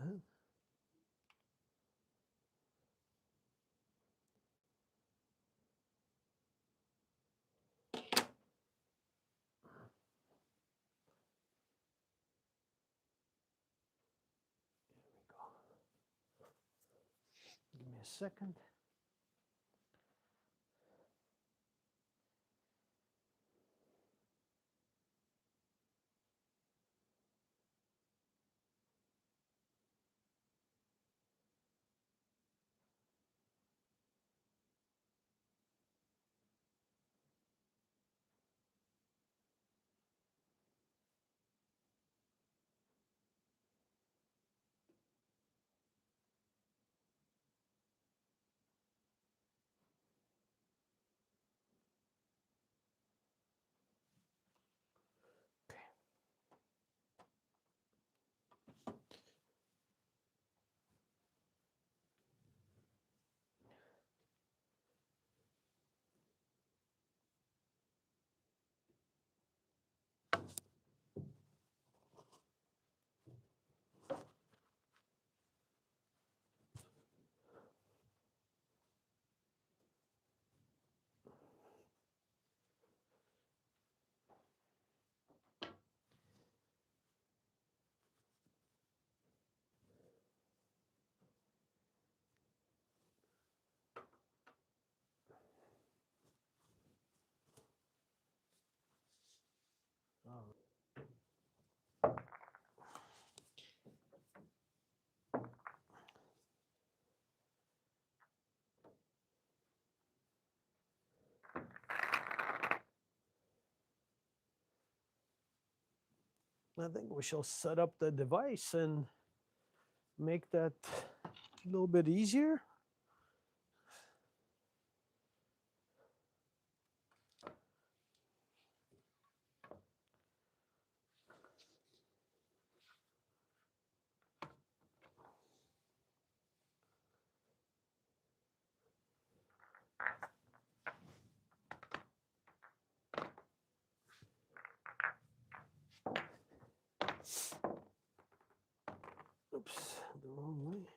that. Give me a second. All right. I think we shall set up the device and make that a little bit easier. Oops, the wrong way.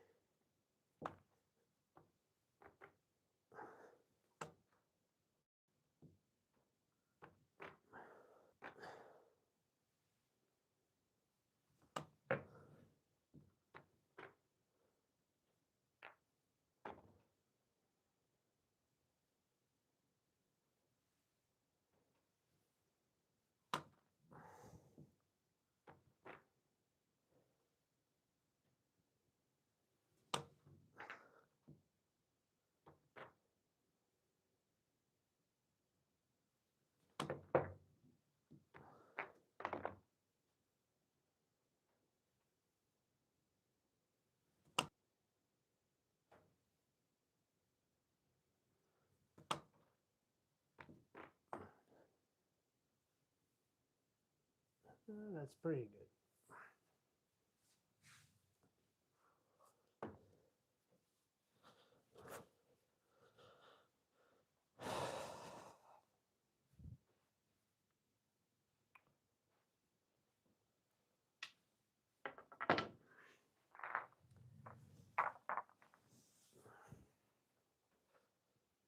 That's pretty good.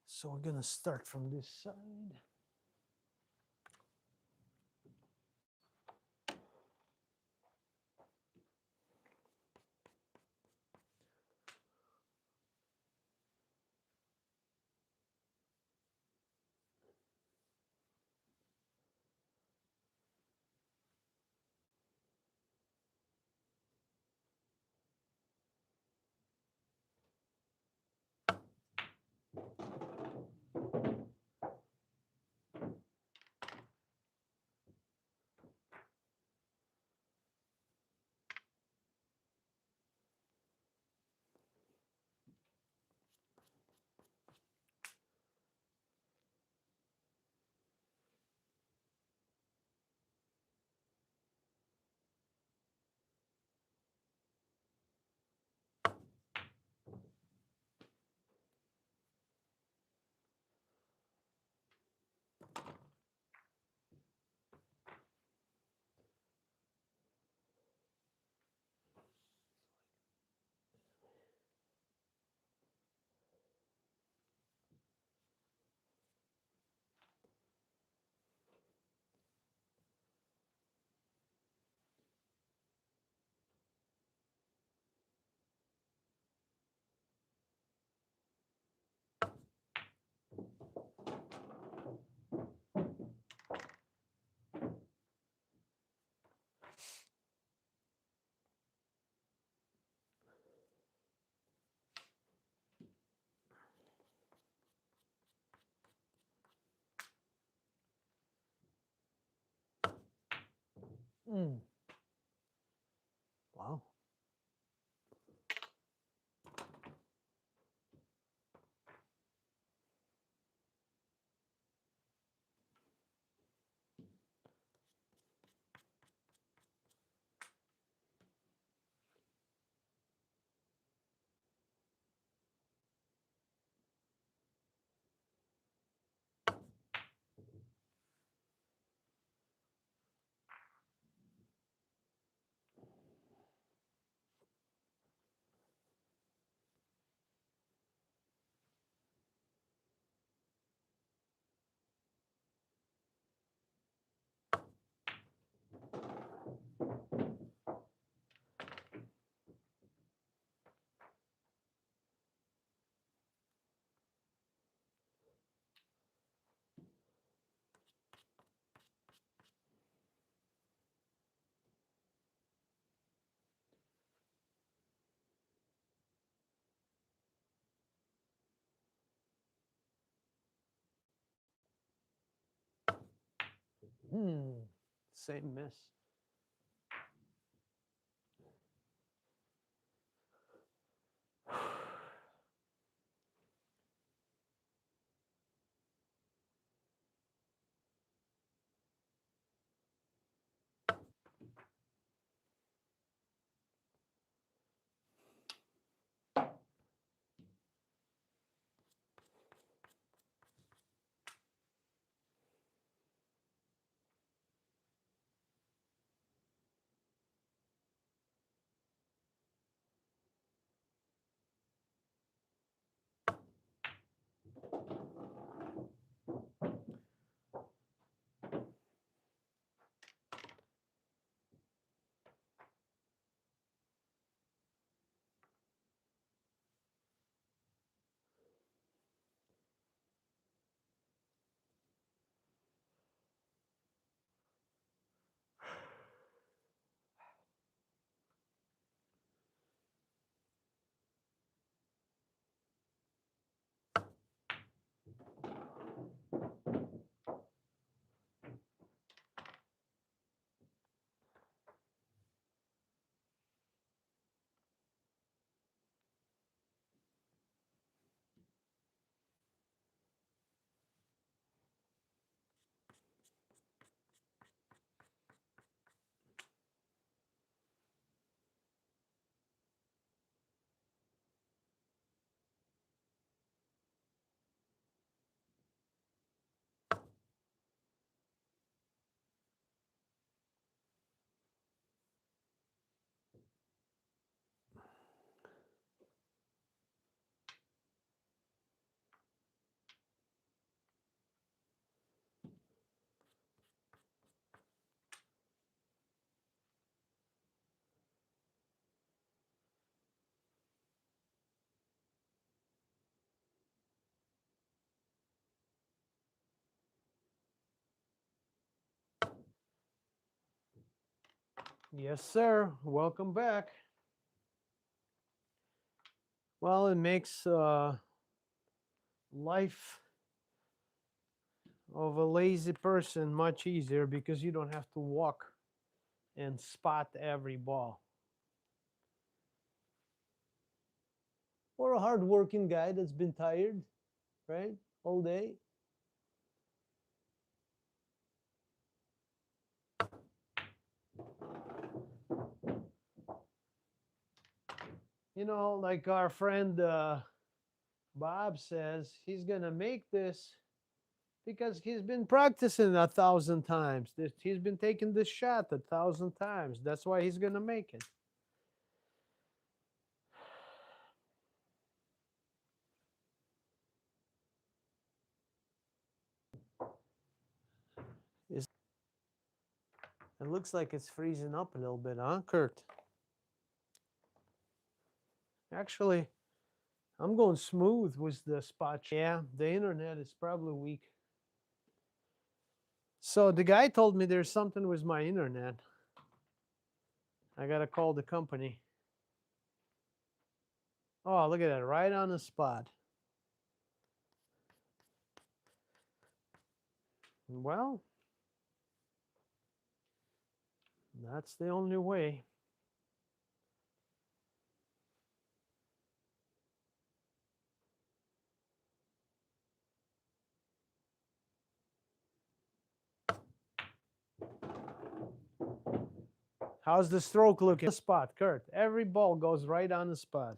So we're gonna start from this side. Mm. Wow. Same mess. Yes, sir. Welcome back. Well, it makes life of a lazy person much easier because you don't have to walk and spot every ball. Or a hard-working guy that's been tired, right, all day. You know, like our friend Bob says, he's gonna make this because he's been practicing 1,000 times. He's been taking this shot 1,000 times. That's why he's gonna make it. It looks like it's freezing up a little bit, huh, Kurt? Actually, I'm going smooth with the spot. Yeah, the internet is probably weak. So the guy told me there's something with my internet. I gotta call the company. Oh, look at that, right on the spot. Well, That's the only way. How's the stroke looking? Spot, Kurt. Every ball goes right on the spot.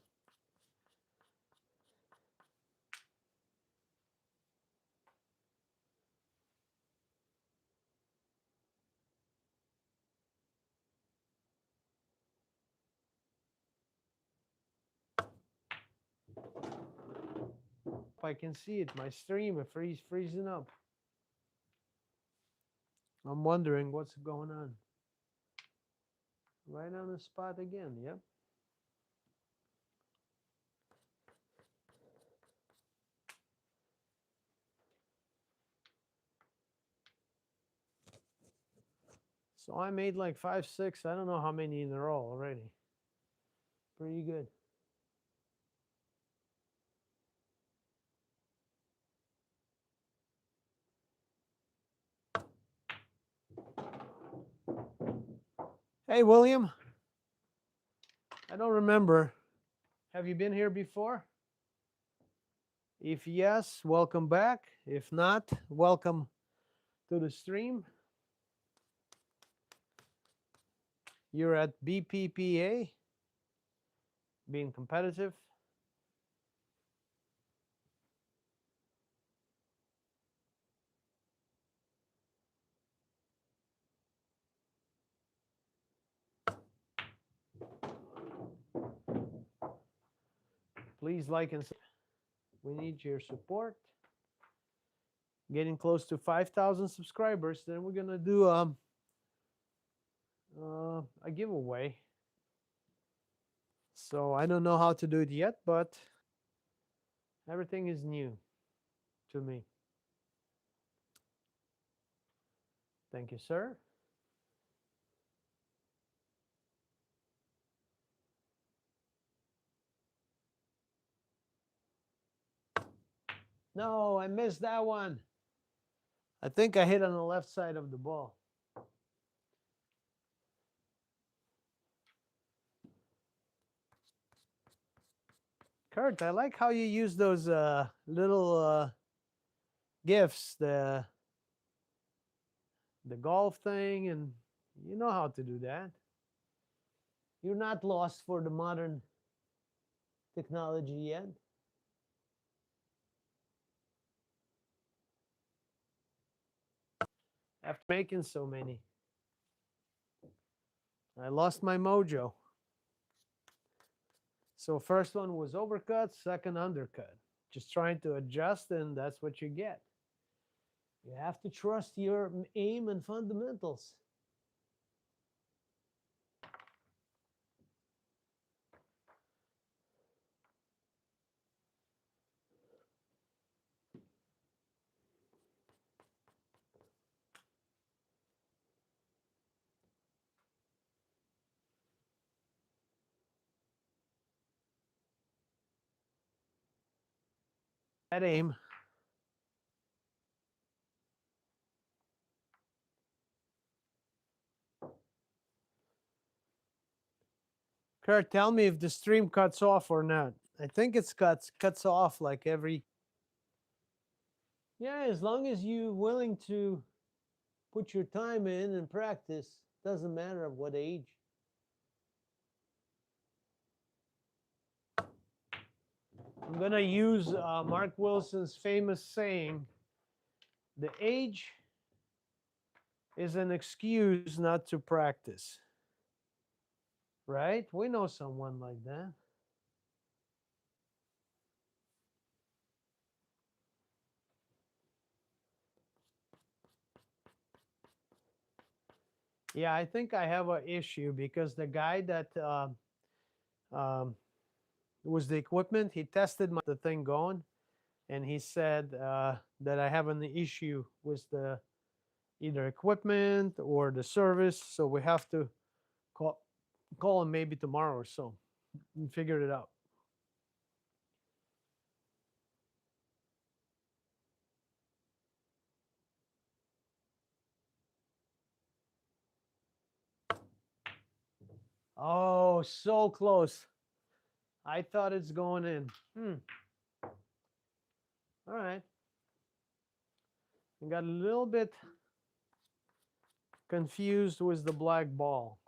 I can see it. My stream is freezing up. I'm wondering what's going on. Right on the spot again. Yep. So I made like 5, 6. I don't know how many in a row already. Pretty good. Hey, William. I don't remember. Have you been here before? If yes, welcome back. If not, welcome to the stream. You're at BPPA, being competitive. Please like and subscribe. We need your support. Getting close to 5,000 subscribers. Then we're gonna do a giveaway. So I don't know how to do it yet, but everything is new to me. Thank you, sir. No, I missed that one. I think I hit on the left side of the ball. Kurt, I like how you use those little gifts, the golf thing, and you know how to do that. You're not lost for the modern technology yet. After making so many, I lost my mojo. So first one was overcut, second undercut. Just trying to adjust, and that's what you get. You have to trust your aim and fundamentals. That aim. Kurt, tell me if the stream cuts off or not. I think it's cuts off like every. Yeah, as long as you're willing to put your time in and practice, doesn't matter of what age. I'm gonna use Mark Wilson's famous saying, the age is an excuse not to practice. Right? We know someone like that. Yeah, I think I have an issue because the guy that was the equipment, he tested the thing going, and he said that I have an issue with the either equipment or the service. So we have to call him maybe tomorrow or so and figure it out. Oh, so close. I thought it's going in. All right. I got a little bit confused with the black ball.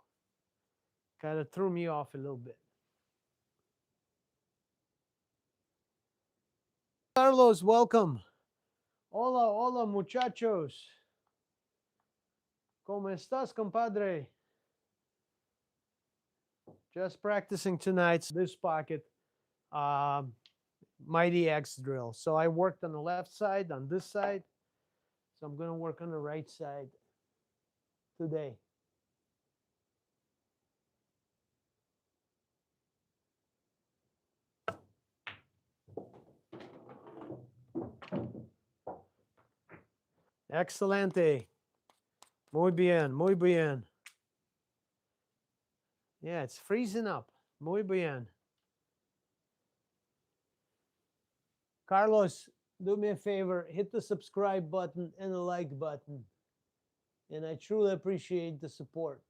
Kind of threw me off a little bit. Carlos, welcome. Hola, hola, muchachos. ¿Cómo estás, compadre? Just practicing tonight's this pocket Mighty X drill. So I worked on the left side, on this side. So I'm going to work on the right side today. Excelente. Muy bien, muy bien. Yeah, it's freezing up. Muy bien. Carlos, do me a favor, hit the subscribe button and the like button. And I truly appreciate the support.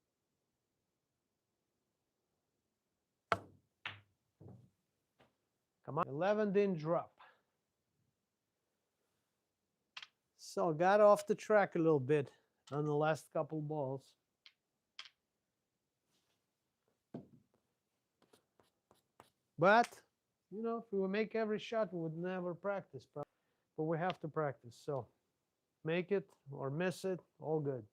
Come on. 11 didn't drop. So got off the track a little bit on the last couple balls. But, you know, if we would make every shot, we would never practice. But we have to practice. So make it or miss it, all good.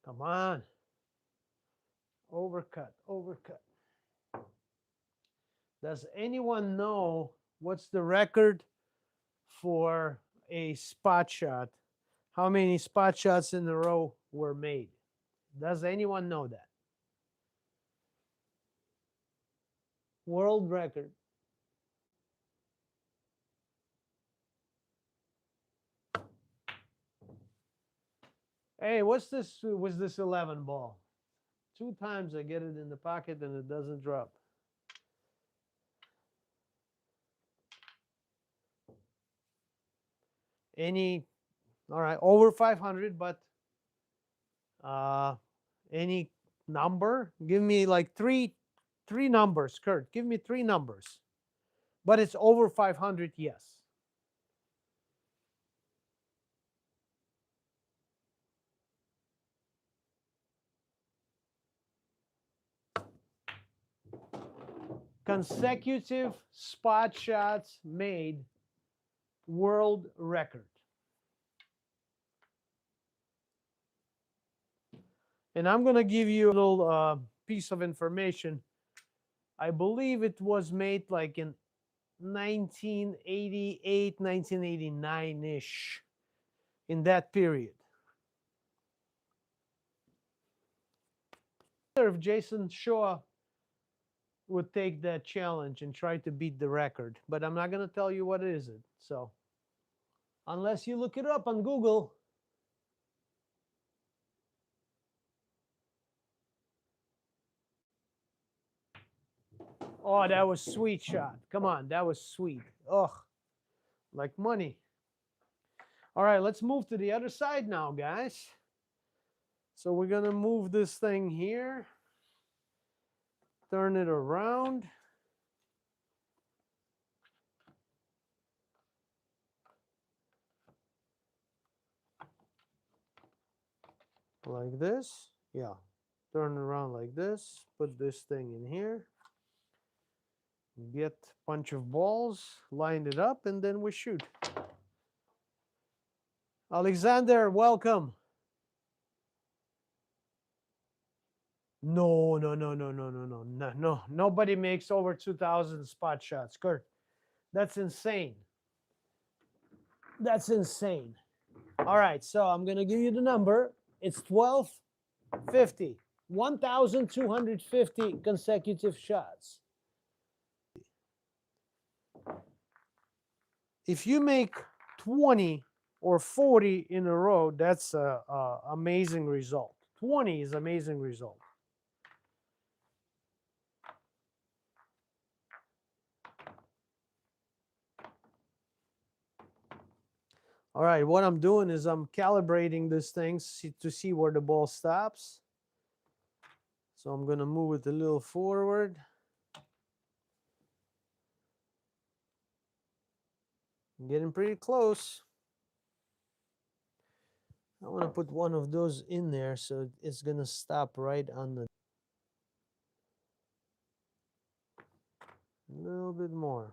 Come on. Overcut, overcut. Does anyone know what's the record for a spot shot? How many spot shots in a row were made? Does anyone know that? World record. Hey, what's this? Was this 11 ball? 2 times I get it in the pocket and it doesn't drop. Any, all right, over 500, but any number? Give me like three numbers, Kurt. Give me 3 numbers. But it's over 500, yes. Consecutive spot shots made, world record. And I'm going to give you a little piece of information. I believe it was made like in 1988, 1989-ish, in that period. If Jason Shaw would take that challenge and try to beat the record, but I'm not going to tell you what is it. So unless you look it up on Google. Oh, that was sweet shot. Come on, that was sweet. Ugh, like money. All right, let's move to the other side now, guys. So we're going to move this thing here. Turn it around. Like this. Yeah. Turn it around like this. Put this thing in here. Get a bunch of balls, line it up, and then we shoot. Alexander, welcome. No. Nobody makes over 2,000 spot shots, Kurt. That's insane. That's insane. All right, so I'm going to give you the number. It's 1250. 1,250 consecutive shots. If you make 20 or 40 in a row, that's an amazing result. 20 is amazing result. All right, what I'm doing is I'm calibrating this thing to see where the ball stops. So I'm going to move it a little forward. I'm getting pretty close. I want to put one of those in there so it's going to stop right on the... A little bit more.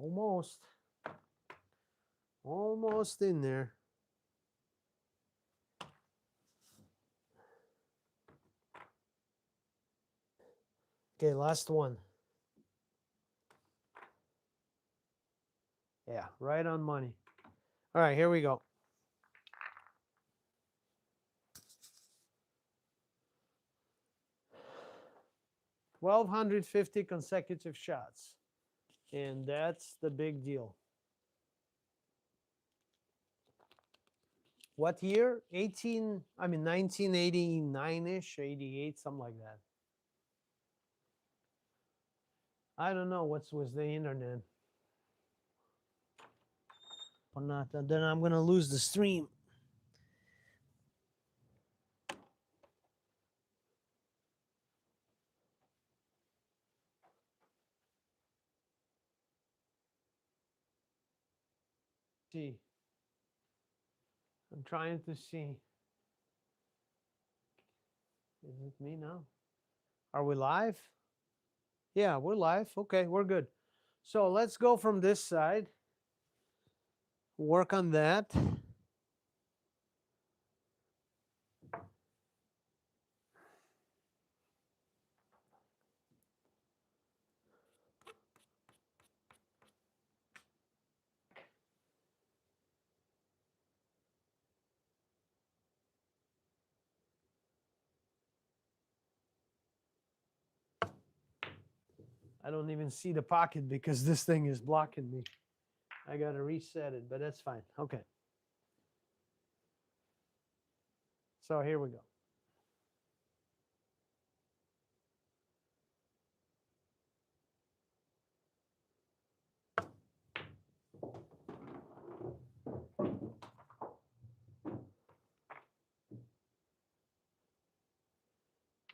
Almost. Almost in there. Okay, last one. Yeah, right on money. All right, here we go. 1,250 consecutive shots. And that's the big deal. What year? 1989-ish, 88, something like that. I don't know what was the internet. Or not, then I'm going to lose the stream. See. I'm trying to see. Is it me now? Are we live? Yeah, we're live. Okay, we're good. So let's go from this side. Work on that. I don't even see the pocket because this thing is blocking me. I got to reset it, but that's fine. Okay. So here we go.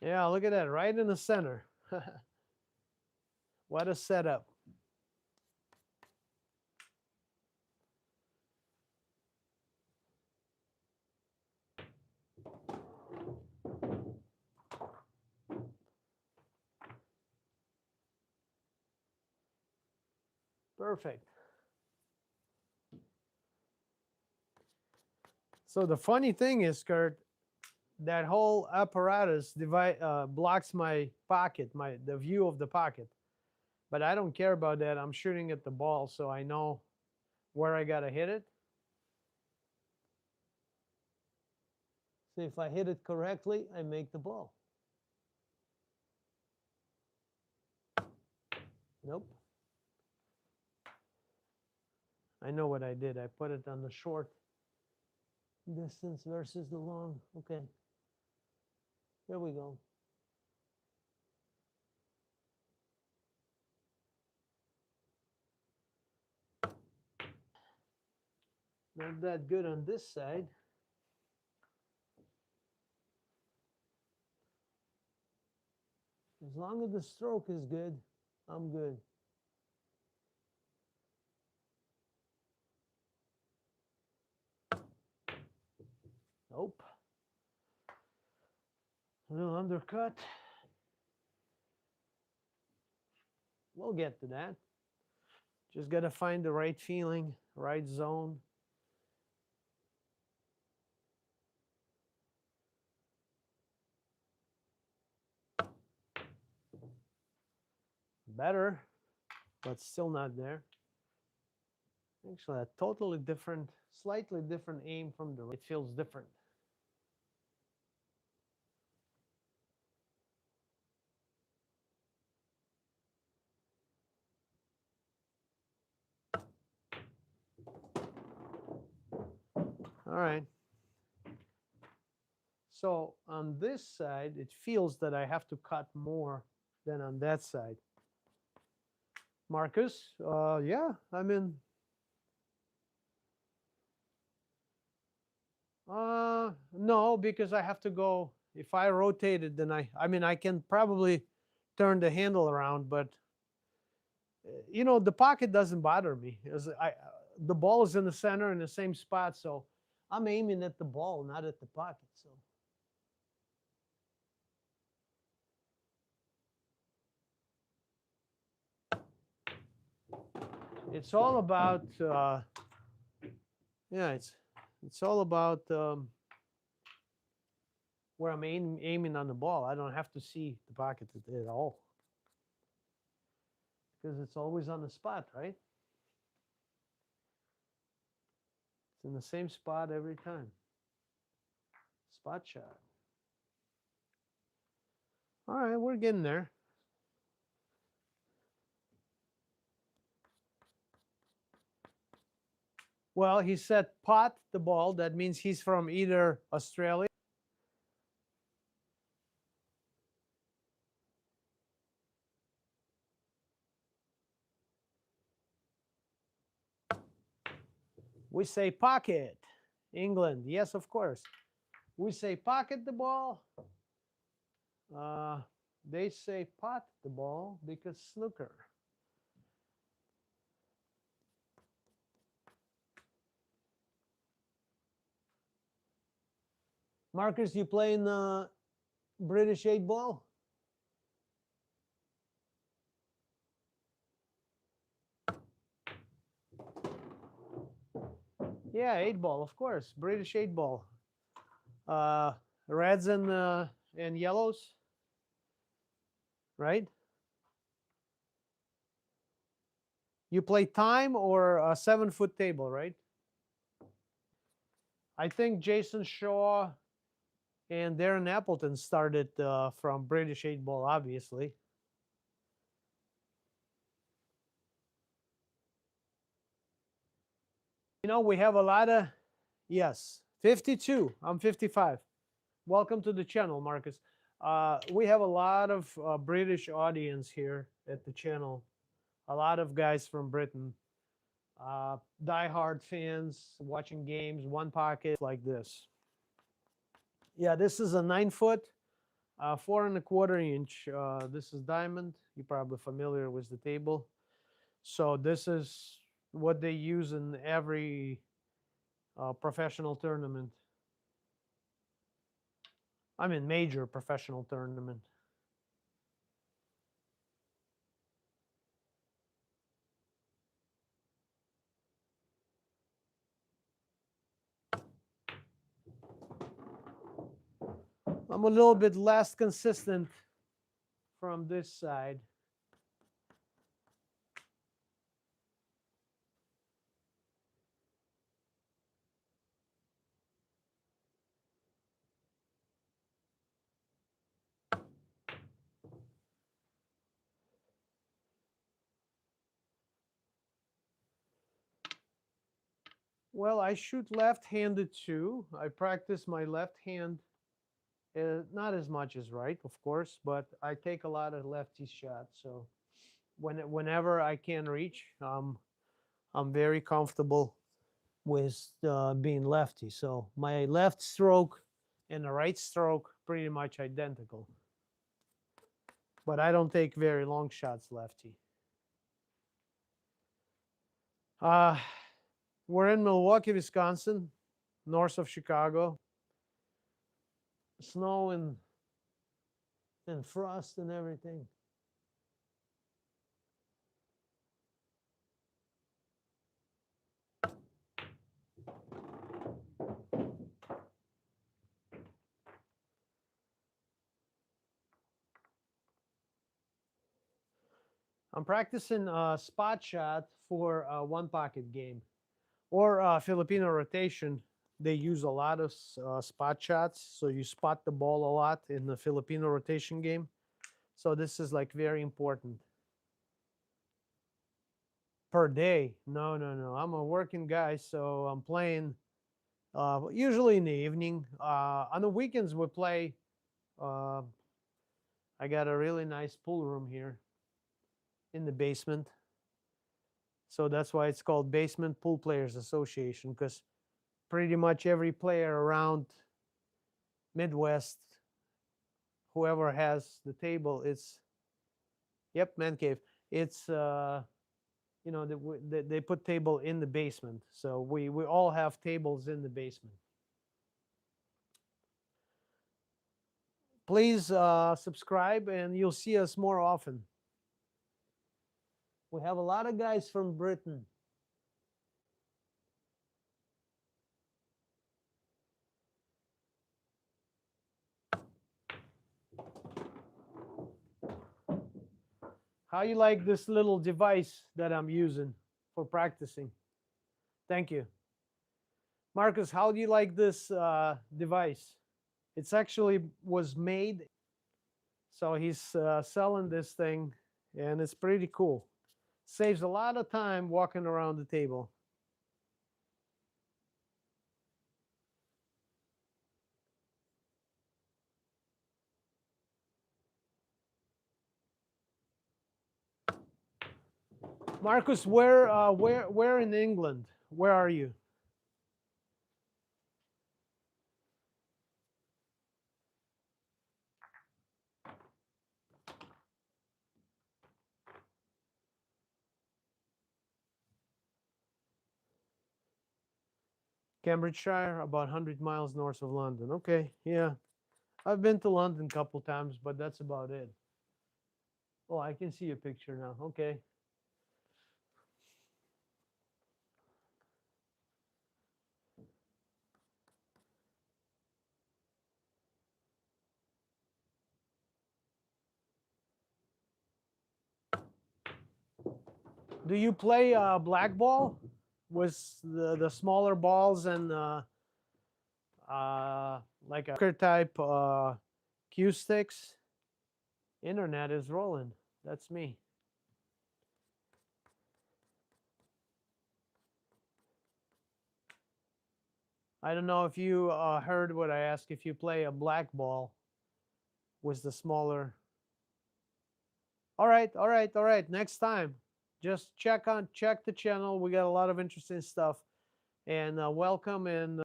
Yeah, look at that, right in the center. What a setup. Perfect. So the funny thing is, Kurt, that whole apparatus blocks my pocket, the view of the pocket. But I don't care about that. I'm shooting at the ball, so I know where I got to hit it. So if I hit it correctly, I make the ball. Nope. I know what I did. I put it on the short distance versus the long. Okay. Here we go. Not that good on this side. As long as the stroke is good, I'm good. Nope. A little undercut. We'll get to that. Just got to find the right feeling, right zone. Better, but still not there. Actually, a totally different, slightly different aim from the right. It feels different. All right. So on this side, it feels that I have to cut more than on that side. Marcus, yeah, I mean, no, because I have to go. If I rotate it, then I mean, I can probably turn the handle around, but the pocket doesn't bother me. The ball is in the center in the same spot, so I'm aiming at the ball, not at the pocket. So it's all about, yeah, it's all about where I'm aiming on the ball. I don't have to see the pocket at all because it's always on the spot, right? It's in the same spot every time. Spot shot. All right, we're getting there. Well, he said pot the ball. That means he's from either Australia. We say pocket. England, yes, of course. We say pocket the ball. Uh, they say pot the ball because snooker. Marcus, you play in the British 8 ball? Yeah, 8 ball, of course. British 8 ball. Reds and yellows, right? You play time or a 7-foot table, right? I think Jason Shaw and Darren Appleton started from British 8 ball, obviously. We have a lot of, yes, 52. I'm 55. Welcome to the channel, Marcus. We have a lot of British audience here at the channel. A lot of guys from Britain. Die-hard fans watching games, one pocket like this. Yeah, this is a 9-foot, 4¼ inch. This is diamond. You're probably familiar with the table. So this is what they use in every professional tournament. I mean, major professional tournament. I'm a little bit less consistent from this side. Well, I shoot left-handed too. I practice my left hand, not as much as right, of course, but I take a lot of lefty shots. So whenever I can reach, I'm very comfortable with being lefty. So my left stroke and the right stroke pretty much identical. But I don't take very long shots lefty. We're in Milwaukee, Wisconsin, north of Chicago. Snow and frost and everything. I'm practicing spot shot for a one pocket game or Filipino rotation. They use a lot of spot shots, so you spot the ball a lot in the Filipino rotation game. So this is like very important. Per day? No, no, no. I'm a working guy, so I'm playing Usually in the evening. On the weekends we play. Uh, I got a really nice pool room here in the basement, so that's why it's called Basement Pool Players Association, because pretty much every player around Midwest, whoever has the table, it's yep, man cave. It's they put table in the basement, so we all have tables in the basement. Please subscribe, and you'll see us more often. We have a lot of guys from Britain. How you like this little device that I'm using for practicing? Thank you. Marcus, how do you like this device? It's actually was made, so he's selling this thing, and it's pretty cool. Saves a lot of time walking around the table. Marcus, where in England? Where are you? Cambridgeshire, about 100 miles north of London. Okay, yeah. I've been to London a couple times, but that's about it. Oh, I can see your picture now. Okay. Do you play blackball with the smaller balls and like a poker type cue sticks? Internet is rolling. That's me. I don't know if you heard what I asked. If you play a black ball with the smaller. All right, all right, all right. Next time, just check the channel. We got a lot of interesting stuff. And welcome in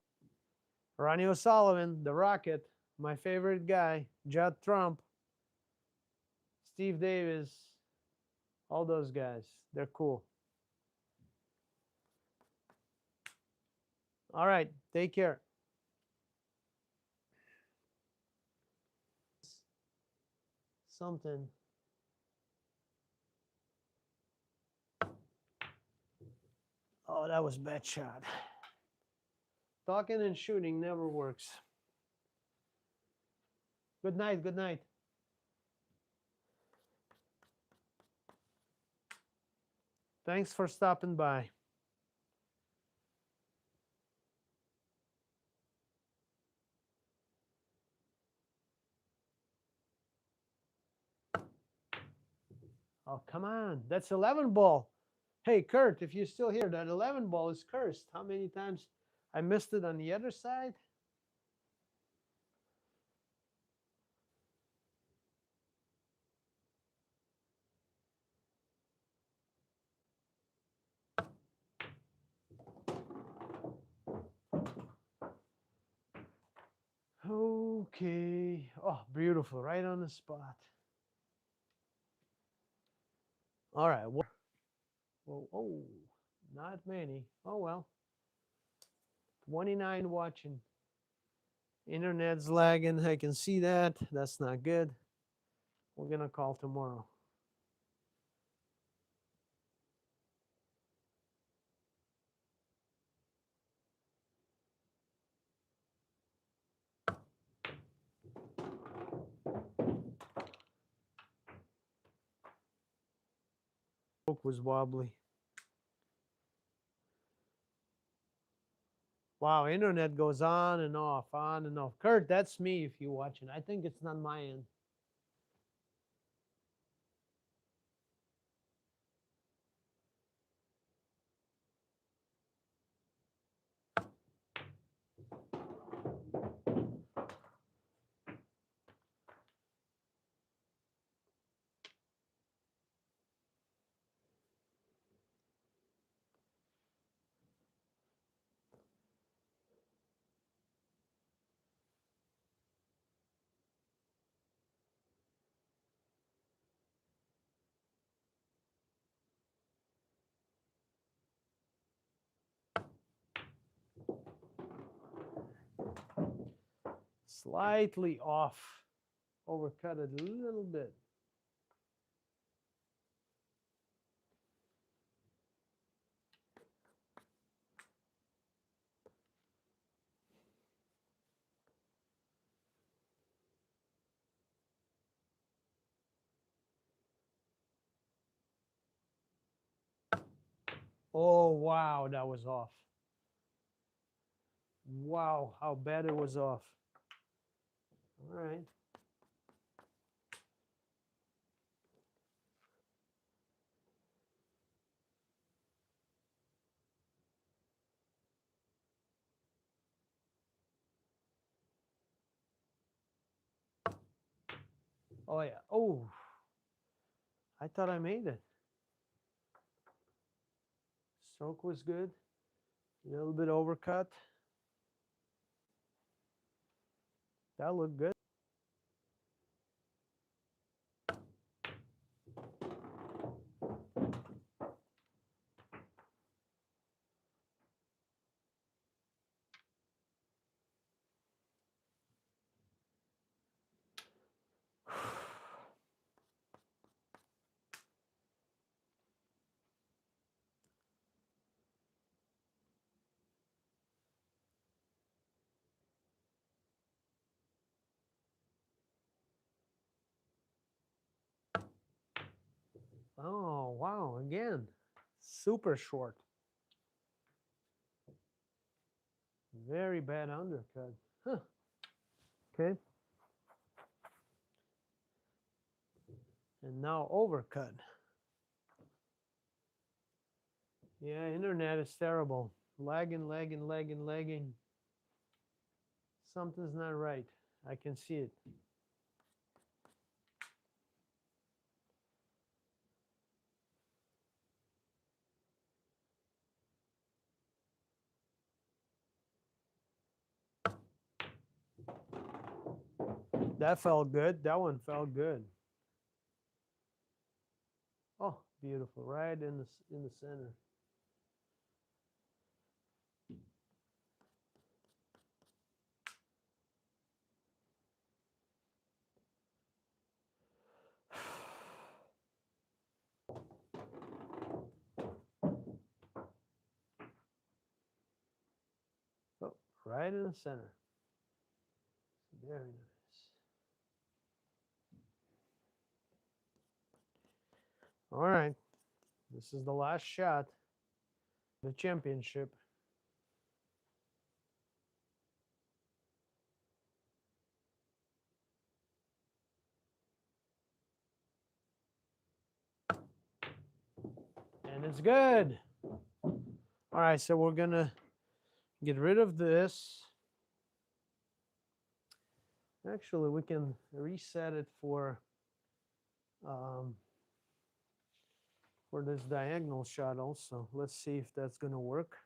Ronnie O'Sullivan, the Rocket, my favorite guy, Judd Trump, Steve Davis, all those guys. They're cool. All right, take care. Something. Oh, that was a bad shot. Talking and shooting never works. Good night, good night. Thanks for stopping by. Oh, come on. That's 11 ball. Hey, Kurt, if you're still here, that 11 ball is cursed. How many times I missed it on the other side? Okay. Oh, beautiful. Right on the spot. All right. Whoa, oh, not many. Oh, well. 29 watching. Internet's lagging. I can see that. That's not good. We're going to call tomorrow. Was wobbly. Wow, internet goes on and off, on and off. Kurt, that's me if you're watching. I think it's not my end. slightly off, overcut it a little bit. Oh, wow, that was off. Wow, how bad it was off. All right. Oh, yeah. Oh, I thought I made it. Stroke was good. A little bit overcut. That looked good. Oh, wow, again. Super short. Very bad undercut. Huh. Okay. And now overcut. Yeah, internet is terrible. Lagging, lagging, lagging, lagging. Something's not right. I can see it. That felt good. That one felt good. Oh, beautiful. Right in the center. Oh, right in the center. Very nice. All right. This is the last shot. The championship. And it's good. All right, so we're going to get rid of this. Actually, we can reset it for this diagonal shot also. Let's see if that's going to work.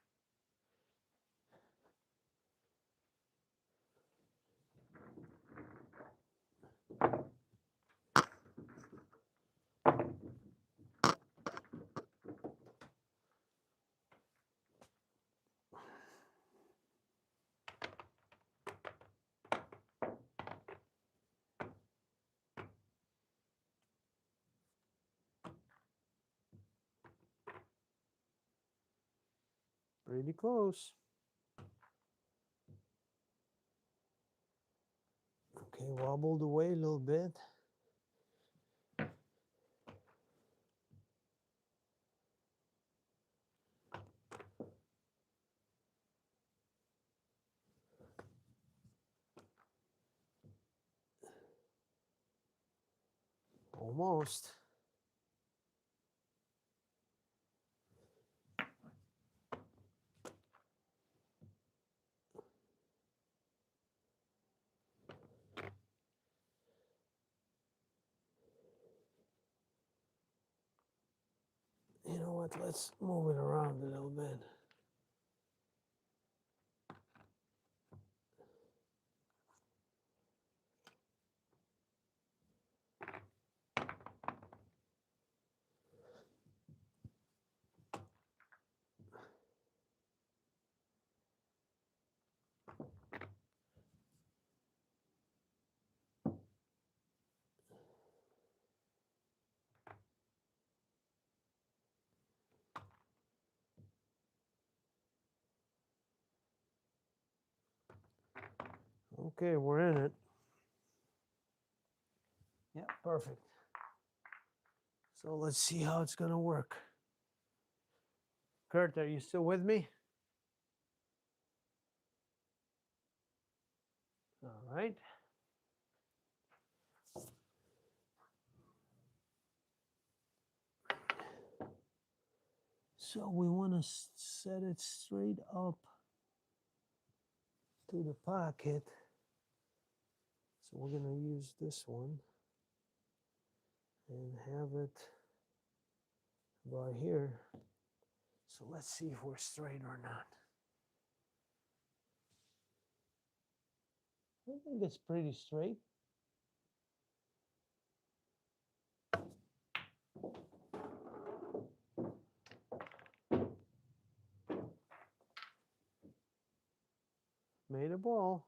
Pretty close. Okay, wobbled away a little bit. Almost. You know what? Let's move it around a little bit. Okay, we're in it. Yeah, perfect. So let's see how it's going to work. Kurt, are you still with me? All right. So we want to set it straight up to the pocket. So we're going to use this one and have it about here. So let's see if we're straight or not. I think it's pretty straight. Made a ball.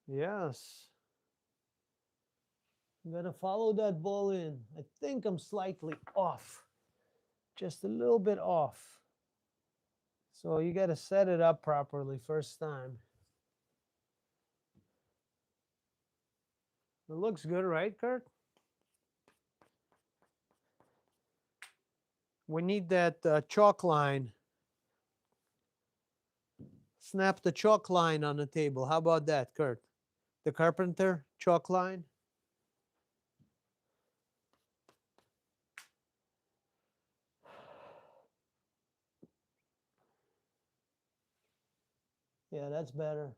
Yes. I'm gonna follow that ball in. I think I'm slightly off. Just a little bit off. So you gotta set it up properly first time. It looks good, right, Kurt? We need that chalk line. Snap the chalk line on the table. How about that, Kurt? The carpenter chalk line. Yeah, that's better.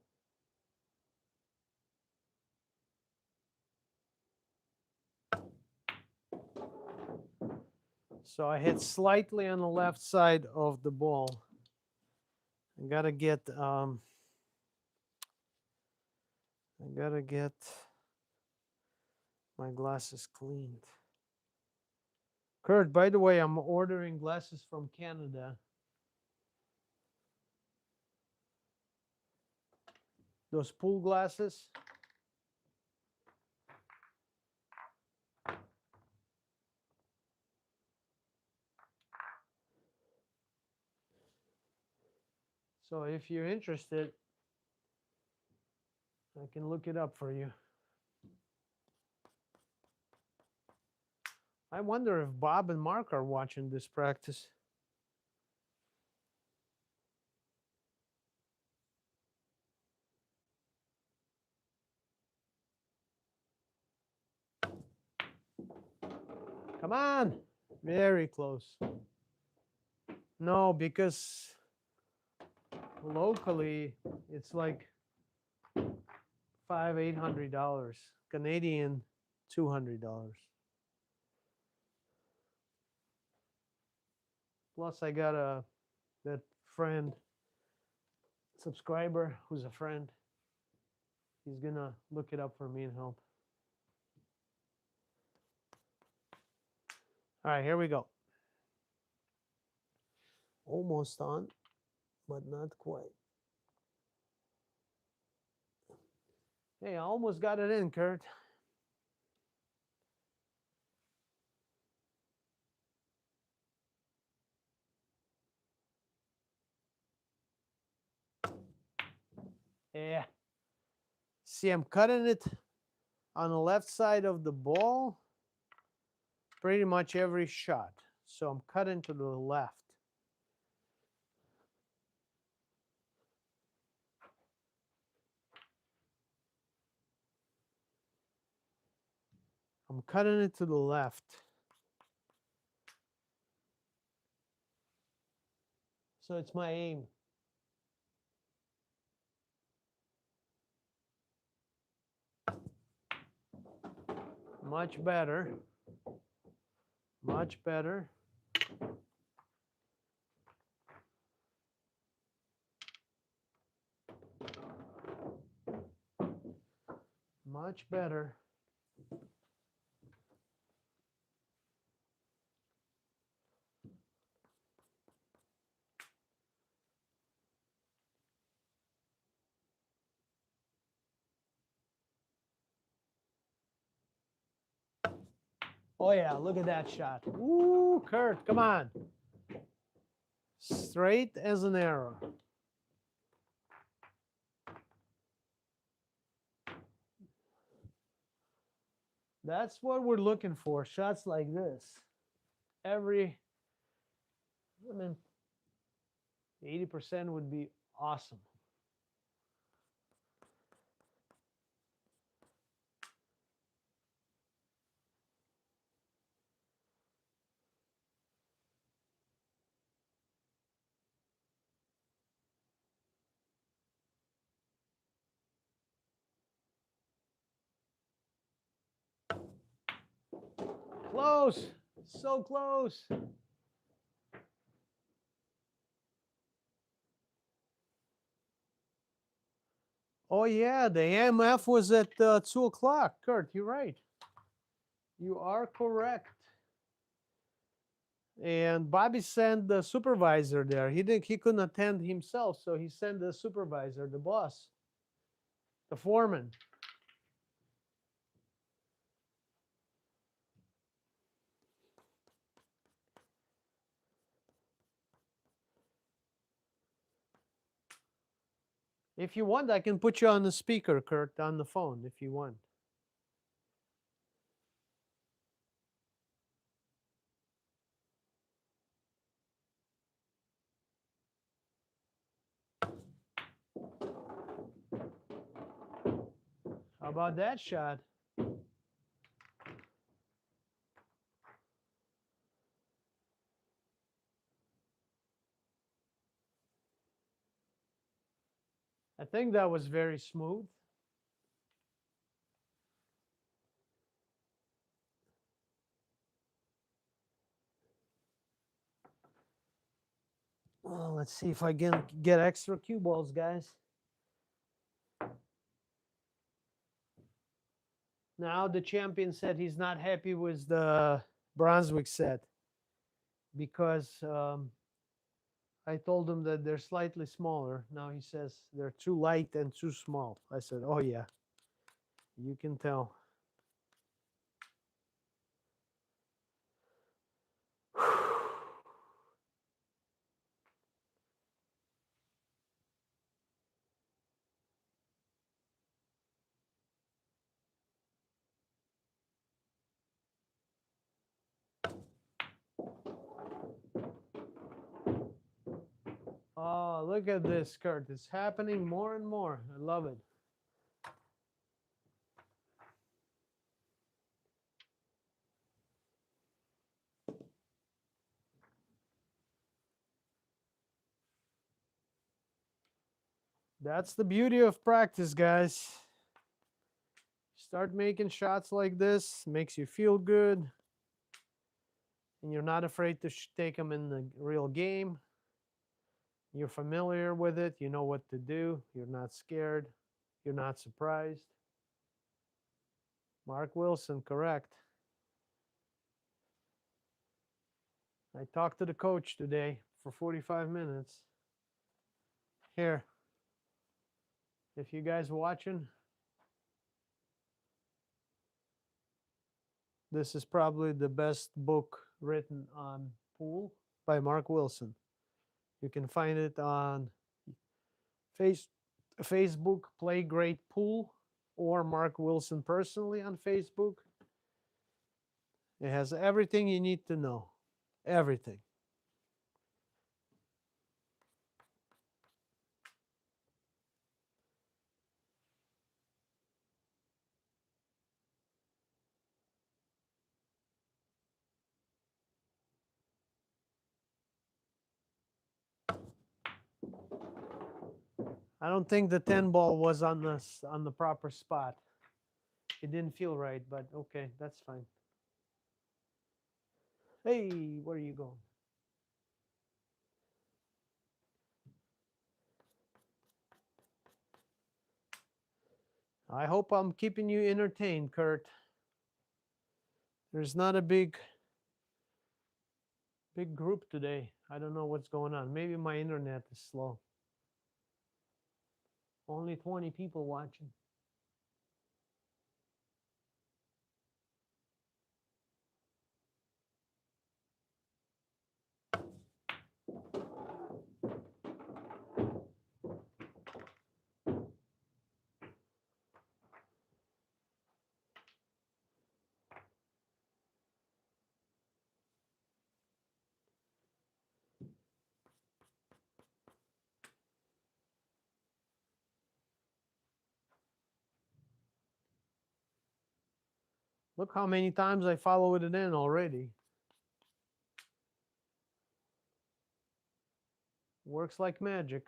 So I hit slightly on the left side of the ball. I gotta get my glasses cleaned. Kurt, by the way, I'm ordering glasses from Canada. Those pool glasses. So if you're interested, I can look it up for you. I wonder if Bob and Mark are watching this practice. Come on. Very close. No, because locally it's like $800. Canadian, $200. Plus I got that friend, subscriber who's a friend. He's gonna look it up for me and help. All right, here we go. Almost on, but not quite. Hey, I almost got it in, Kurt. Yeah. See, I'm cutting it on the left side of the ball pretty much every shot. So I'm cutting to the left. I'm cutting it to the left. So it's my aim. Much better. Much better. Much better. Oh yeah, look at that shot. Ooh, Kurt, come on. Straight as an arrow. That's what we're looking for. Shots like this. I mean, 80% would be awesome. Close. So close. Oh, yeah, the AMF was at 2 o'clock. Kurt, you're right. You are correct. And Bobby sent the supervisor there. He couldn't attend himself, so he sent the supervisor, the boss, the foreman. If you want, I can put you on the speaker, Kurt, on the phone, if you want. How about that shot? I think that was very smooth. Well, let's see if I can get extra cue balls, guys. Now the champion said he's not happy with the Brunswick set because I told him that they're slightly smaller. Now he says they're too light and too small. I said, oh yeah, you can tell. Oh, look at this, Kurt. It's happening more and more. I love it. That's the beauty of practice, guys. Start making shots like this, makes you feel good, and you're not afraid to take them in the real game. You're familiar with it, you know what to do, you're not scared, you're not surprised. Mark Wilson, correct. I talked to the coach today for 45 minutes. Here, if you guys are watching, this is probably the best book written on pool by Mark Wilson. You can find it on Facebook, Play Great Pool, or Mark Wilson personally on Facebook. It has everything you need to know. Everything. I don't think the 10 ball was on the proper spot. It didn't feel right, but okay, that's fine. Hey, where are you going? I hope I'm keeping you entertained, Kurt. There's not a big group today. I don't know what's going on. Maybe my internet is slow. Only 20 people watching. Look how many times I followed it in already. Works like magic.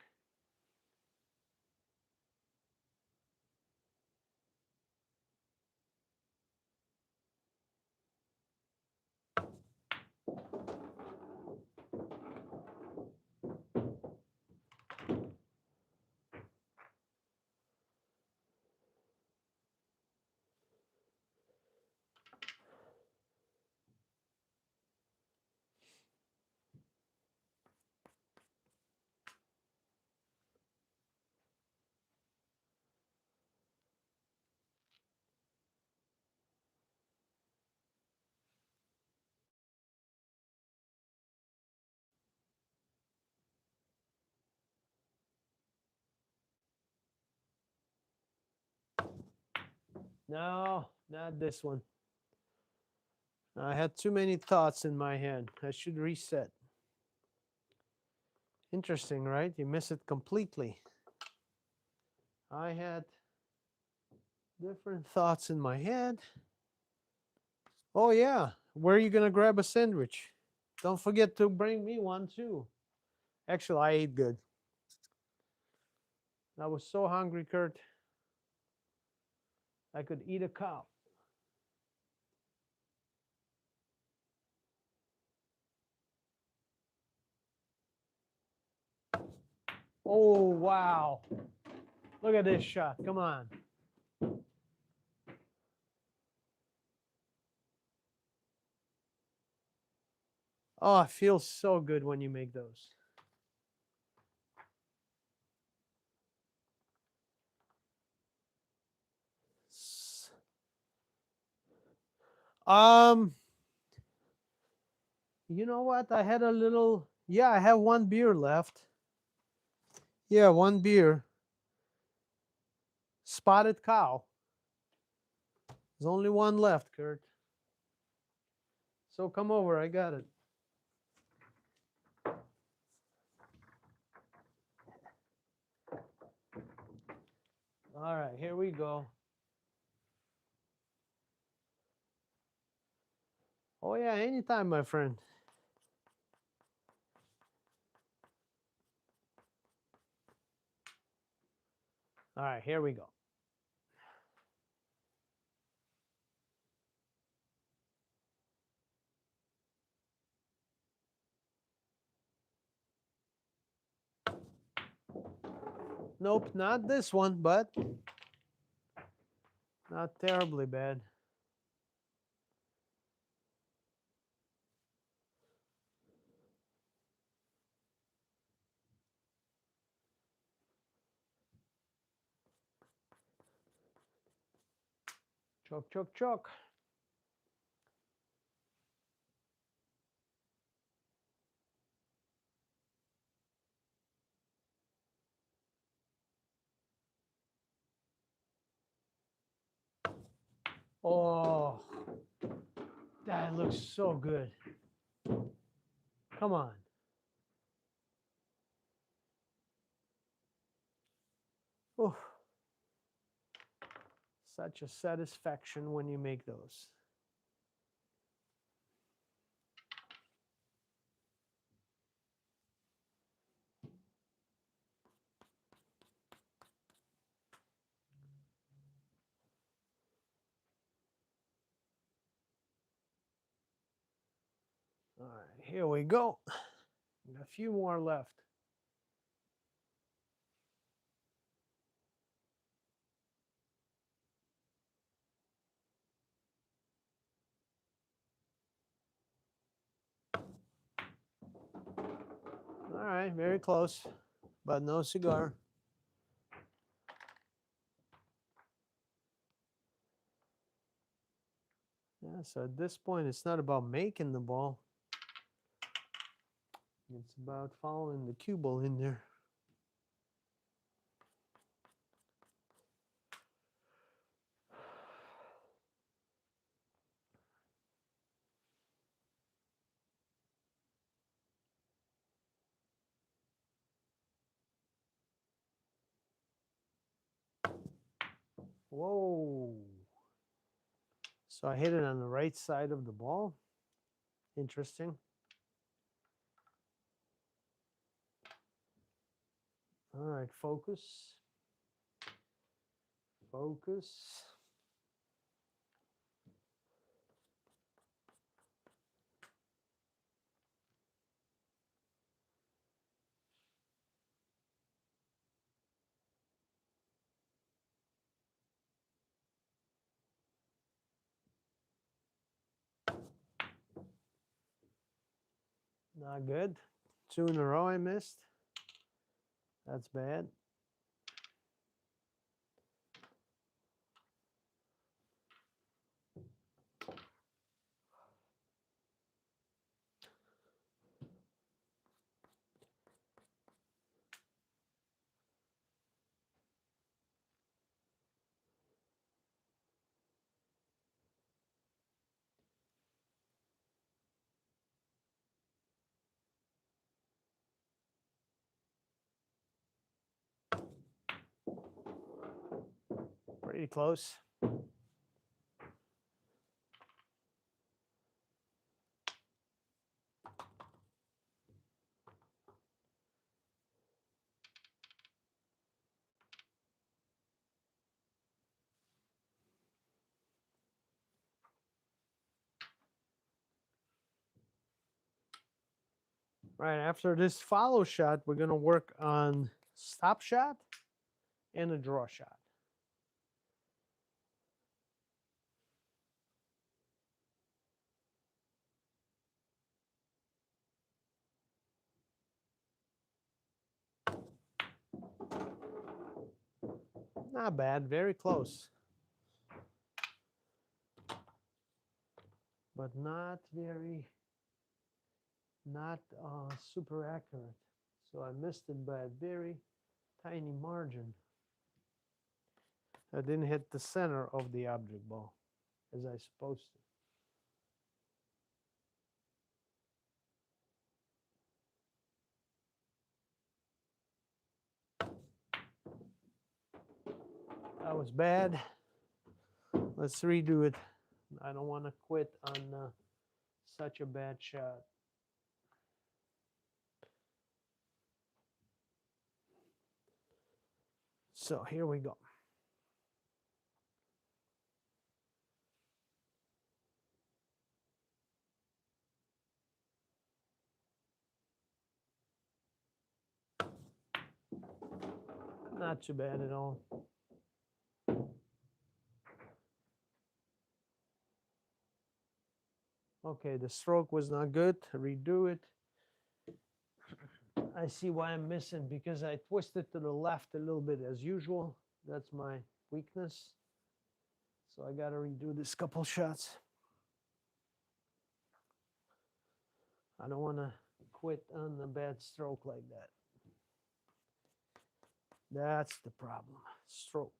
No, not this one. I had too many thoughts in my head. I should reset. Interesting, right? You miss it completely. I had different thoughts in my head. Oh, yeah. Where are you going to grab a sandwich? Don't forget to bring me one, too. Actually, I ate good. I was so hungry, Kurt. I could eat a cow. Oh, wow. Look at this shot. Come on. Oh, it feels so good when you make those. Um, you know what? I had a little, yeah, I have one beer left. Yeah, one beer. Spotted cow. There's only one left, Kurt. So come over. I got it. All right, here we go. Oh, yeah, anytime, my friend. All right, here we go. Nope, not this one, but not terribly bad. Choke, choke, choke. Oh, that looks so good. Come on. Oh, such a satisfaction when you make those. All right, here we go. A few more left. All right, very close, but no cigar. Yeah, so at this point, it's not about making the ball. It's about following the cue ball in there. Whoa. So I hit it on the right side of the ball. Interesting. All right, focus. Focus. Not good. 2 in a row I missed. That's bad. Pretty close. Right after this follow shot, we're going to work on stop shot and a draw shot. Not bad, very close. But not super accurate. So I missed it by a very tiny margin. I didn't hit the center of the object ball as I supposed to. That was bad. Let's redo it. I don't want to quit on such a bad shot. So here we go. Not too bad at all. Okay, the stroke was not good. Redo it. I see why I'm missing because I twisted to the left a little bit as usual. That's my weakness. So I got to redo this couple shots. I don't want to quit on a bad stroke like that. That's the problem. Stroke.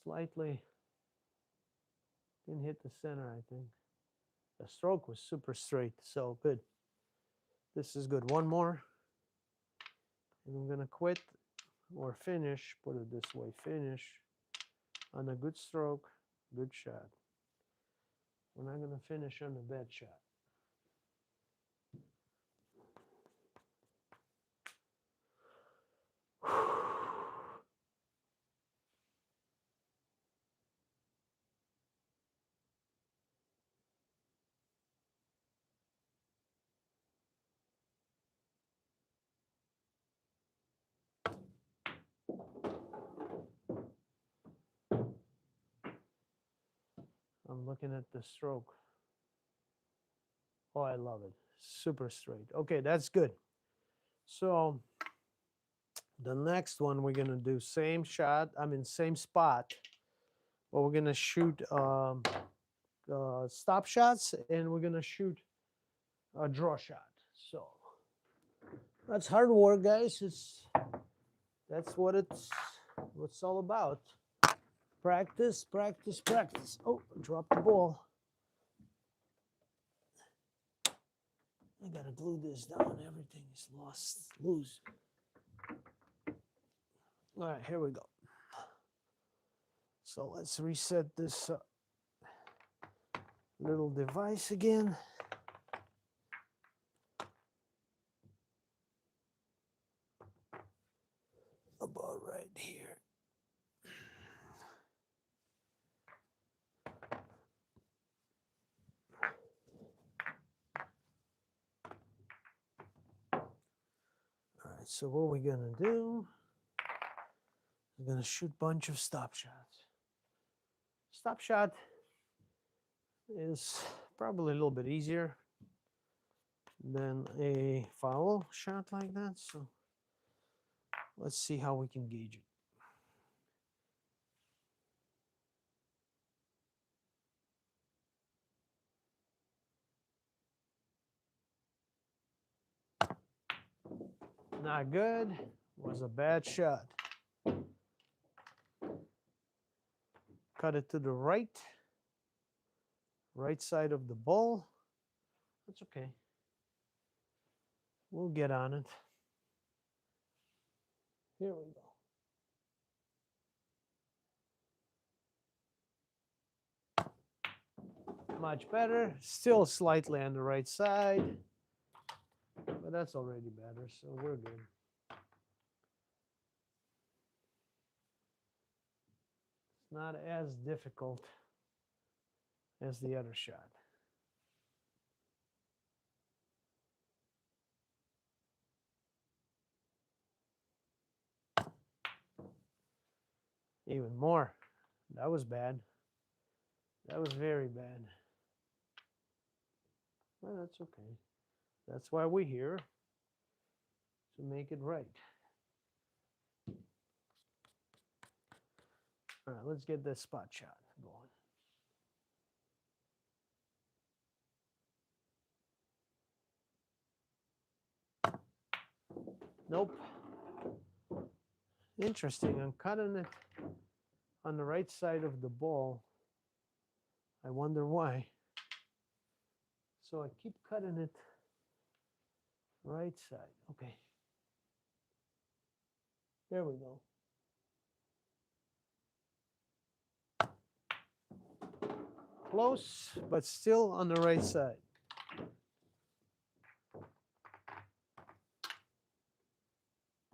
Slightly didn't hit the center, I think. The stroke was super straight, so good. This is good. One more. And I'm going to quit or finish, put it this way, finish on a good stroke, good shot. We're not going to finish on a bad shot. I'm looking at the stroke. Oh, I love it. Super straight. Okay, that's good. So the next one we're going to do same shot, same spot, but we're going to shoot stop shots and we're going to shoot a draw shot. So that's hard work, guys. That's what it's all about. Practice, practice, practice. Oh, dropped the ball. I gotta glue this down. Everything is loose. All right, here we go. So let's reset this little device again. About right here. All right, so what we're gonna do, we're gonna shoot a bunch of stop shots. Stop shot is probably a little bit easier than a follow shot like that. So let's see how we can gauge it. Not good. Was a bad shot. Cut it to the right side of the bowl. That's okay. We'll get on it. Here we go. Much better. Still slightly on the right side, but that's already better, so we're good. It's not as difficult as the other shot. Even more. That was bad. That was very bad. Well, that's okay. That's why we're here, to make it right. All right, let's get this spot shot going. Nope. Interesting. I'm cutting it on the right side of the ball. I wonder why. So I keep cutting it right side. Okay. There we go. Close, but still on the right side.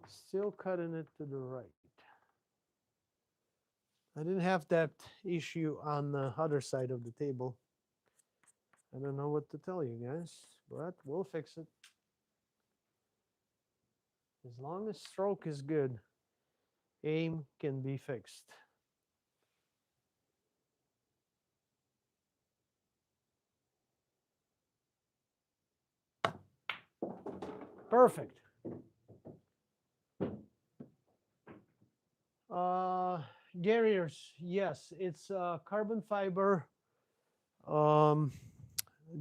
Still cutting it to the right. I didn't have that issue on the other side of the table. I don't know what to tell you guys, but we'll fix it. As long as stroke is good, aim can be fixed. Perfect. Garriers, yes, it's carbon fiber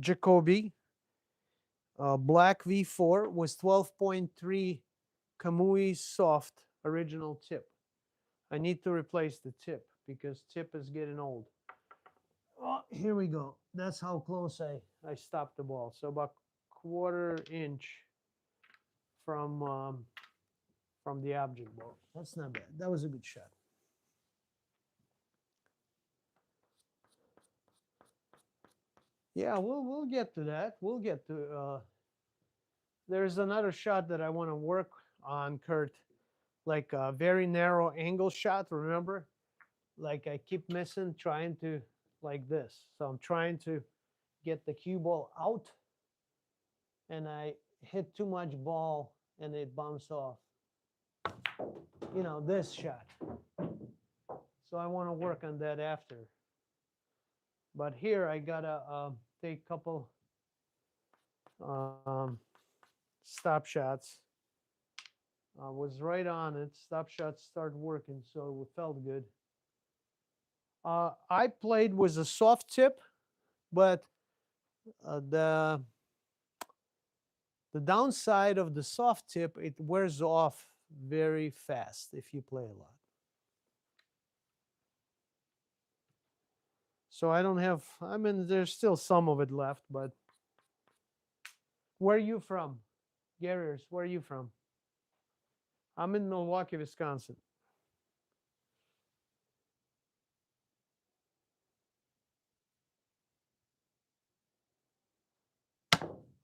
Jacoby black V4 was 12.3 Kamui soft original tip. I need to replace the tip because tip is getting old. Oh, here we go. That's how close I stopped the ball. So about 1/4 inch from the object ball. That's not bad. That was a good shot. Yeah, we'll get to that. We'll get to. There's another shot that I want to work on, Kurt. Like a very narrow angle shot. Remember, like I keep missing, trying to like this. So I'm trying to get the cue ball out, and I hit too much ball, and it bumps off. You know, this shot. So I want to work on that after. But here I gotta take a couple stop shots. I was right on it. Stop shots started working, so it felt good. I played with a soft tip, but the downside of the soft tip, it wears off very fast if you play a lot. So I don't have, I mean, there's still some of it left, but Where are you from? Garriers, where are you from? I'm in Milwaukee, Wisconsin.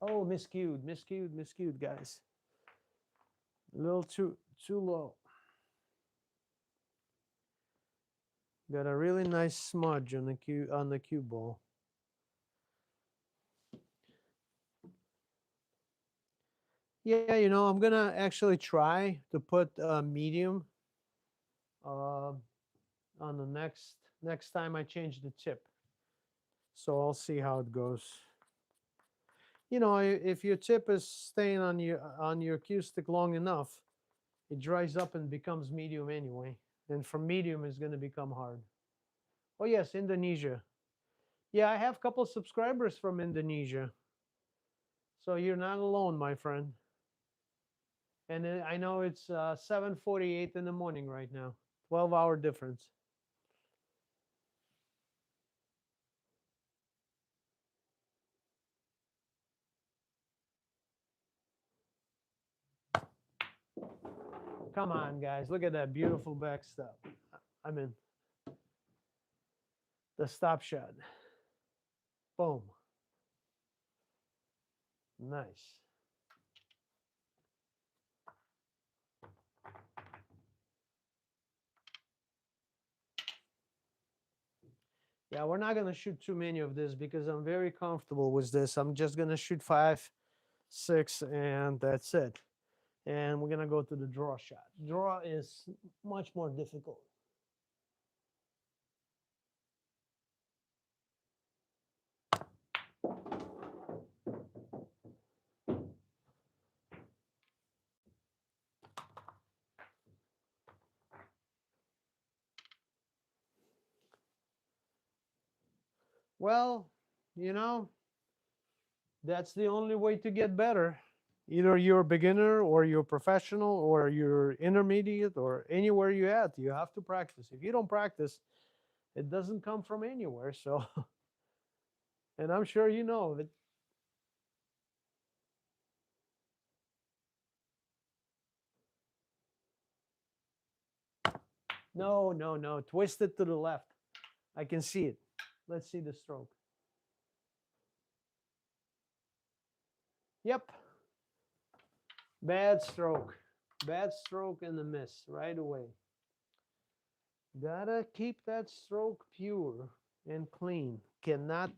Oh, miscued, guys. A little too low. Got a really nice smudge on the cue ball. Yeah, I'm gonna actually try to put medium on the next time I change the tip. So I'll see how it goes. If your tip is staying on your cue stick long enough, it dries up and becomes medium anyway. And from medium is going to become hard. Oh yes, Indonesia. Yeah, I have a couple subscribers from Indonesia. So you're not alone, my friend. And I know it's 7:48 in the morning right now. 12-hour difference. Come on, guys. Look at that beautiful backstop. I mean, the stop shot. Boom. Nice. Yeah, we're not going to shoot too many of this because I'm very comfortable with this. I'm just going to shoot 5, 6, and that's it. And we're going to go to the draw shot. Draw is much more difficult. Well, you know, that's the only way to get better. Either you're a beginner or you're professional or you're intermediate or anywhere you're at, you have to practice. If you don't practice, it doesn't come from anywhere. So, and I'm sure you know that. No, no, no. Twist it to the left. I can see it. Let's see the stroke. Yep. Bad stroke. Bad stroke and a miss right away. Gotta keep that stroke pure and clean. Cannot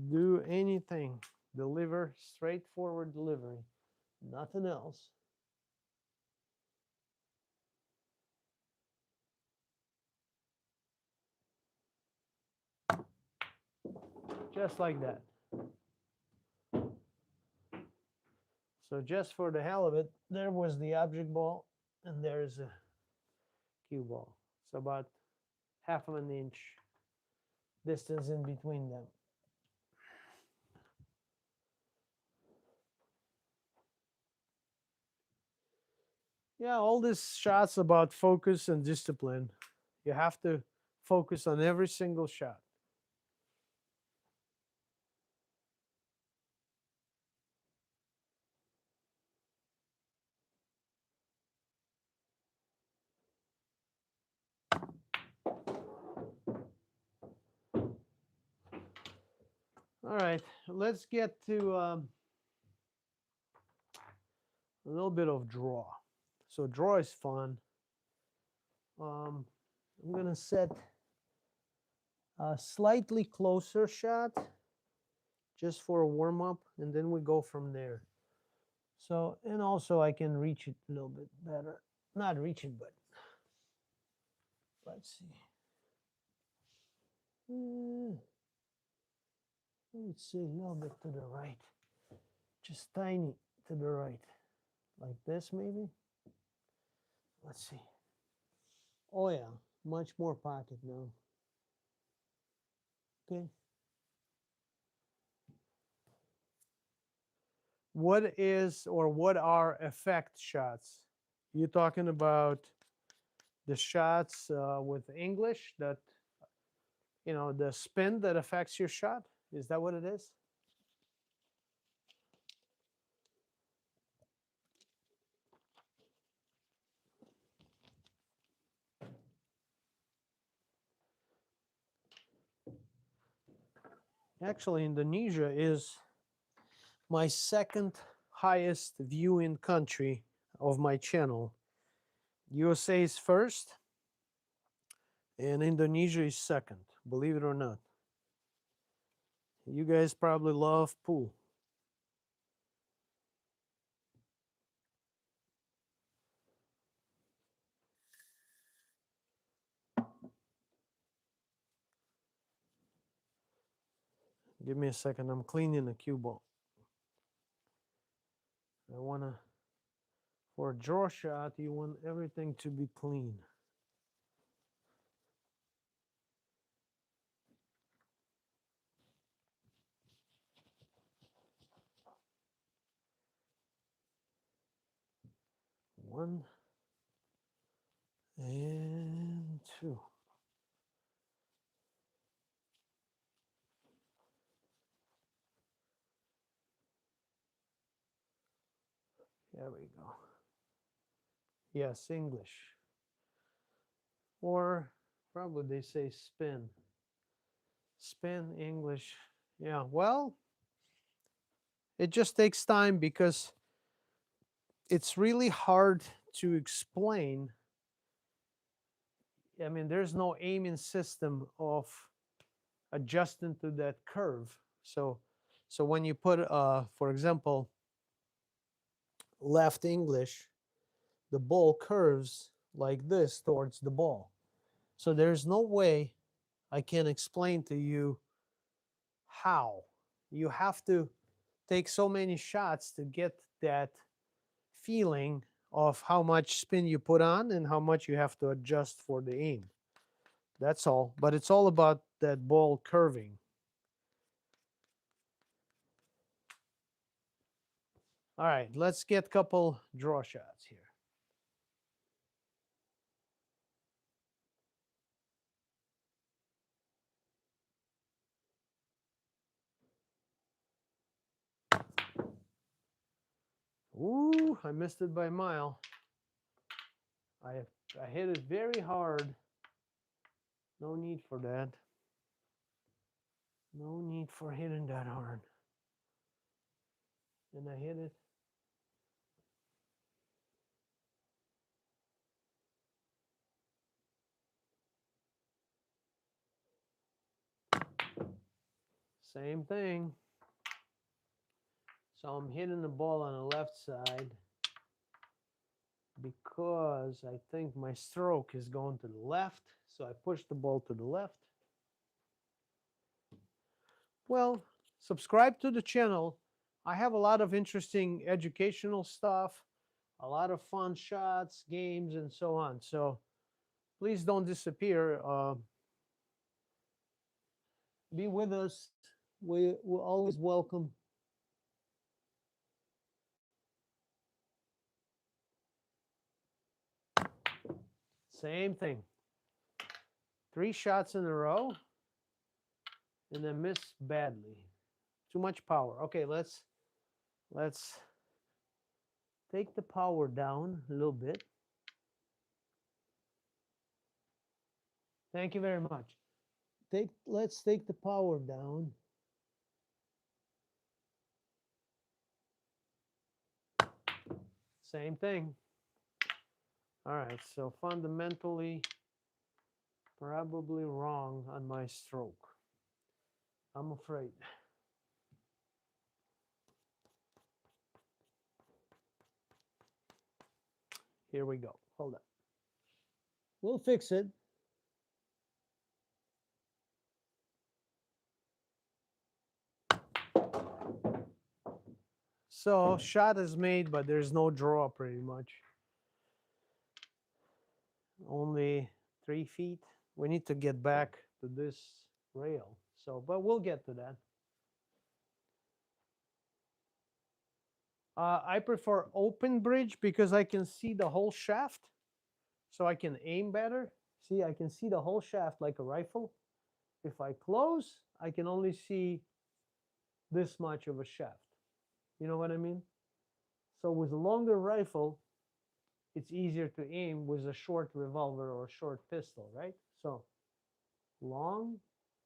do anything. Deliver straightforward delivery. Nothing else. Just like that. So just for the hell of it, there was the object ball and there's a cue ball. It's about half of an inch distance in between them. Yeah, all this shots about focus and discipline. You have to focus on every single shot. All right, let's get to a little bit of draw. So draw is fun. I'm gonna set a slightly closer shot just for a warm up, and then we go from there. So, and also I can reach it a little bit better. Not reach it, but let's see. Let's see, a little bit to the right. Just tiny to the right. Like this, maybe? Let's see. Oh, yeah, much more pocket now. Okay. What is or what are effect shots? You talking about the shots with English that, the spin that affects your shot? Is that what it is? Actually, Indonesia is my second highest viewing country of my channel. USA is first, and Indonesia is second, believe it or not. You guys probably love pool. Give me a second. I'm cleaning the cue ball. I want to, for a draw shot, you want everything to be clean. One and two. There we go. Yes, English. Or probably they say spin. Spin, English. Yeah, well, it just takes time because it's really hard to explain. I mean, there's no aiming system of adjusting to that curve. So when you put, for example, left English, the ball curves like this towards the ball. So there's no way I can explain to you how. You have to take so many shots to get that feeling of how much spin you put on and how much you have to adjust for the aim. That's all. But it's all about that ball curving. All right, let's get a couple draw shots here. Ooh, I missed it by a mile. I hit it very hard. No need for that. No need for hitting that hard. And I hit it. Same thing. So I'm hitting the ball on the left side because I think my stroke is going to the left. So I push the ball to the left. Well, subscribe to the channel. I have a lot of interesting educational stuff, a lot of fun shots, games, and so on. So please don't disappear. Be with us. We're always welcome. Same thing. 3 shots in a row and then miss badly. Too much power. Okay, let's take the power down a little bit. Thank you very much. Let's take the power down. Same thing. All right, so fundamentally probably wrong on my stroke, I'm afraid. Here we go. Hold on. We'll fix it. So shot is made, but there's no draw pretty much. Only 3 feet. We need to get back to this rail. So, but we'll get to that. I prefer open bridge because I can see the whole shaft, so I can aim better. See, I can see the whole shaft like a rifle. If I close, I can only see this much of a shaft. You know what I mean? So with a longer rifle, it's easier to aim with a short revolver or short pistol, right? So long,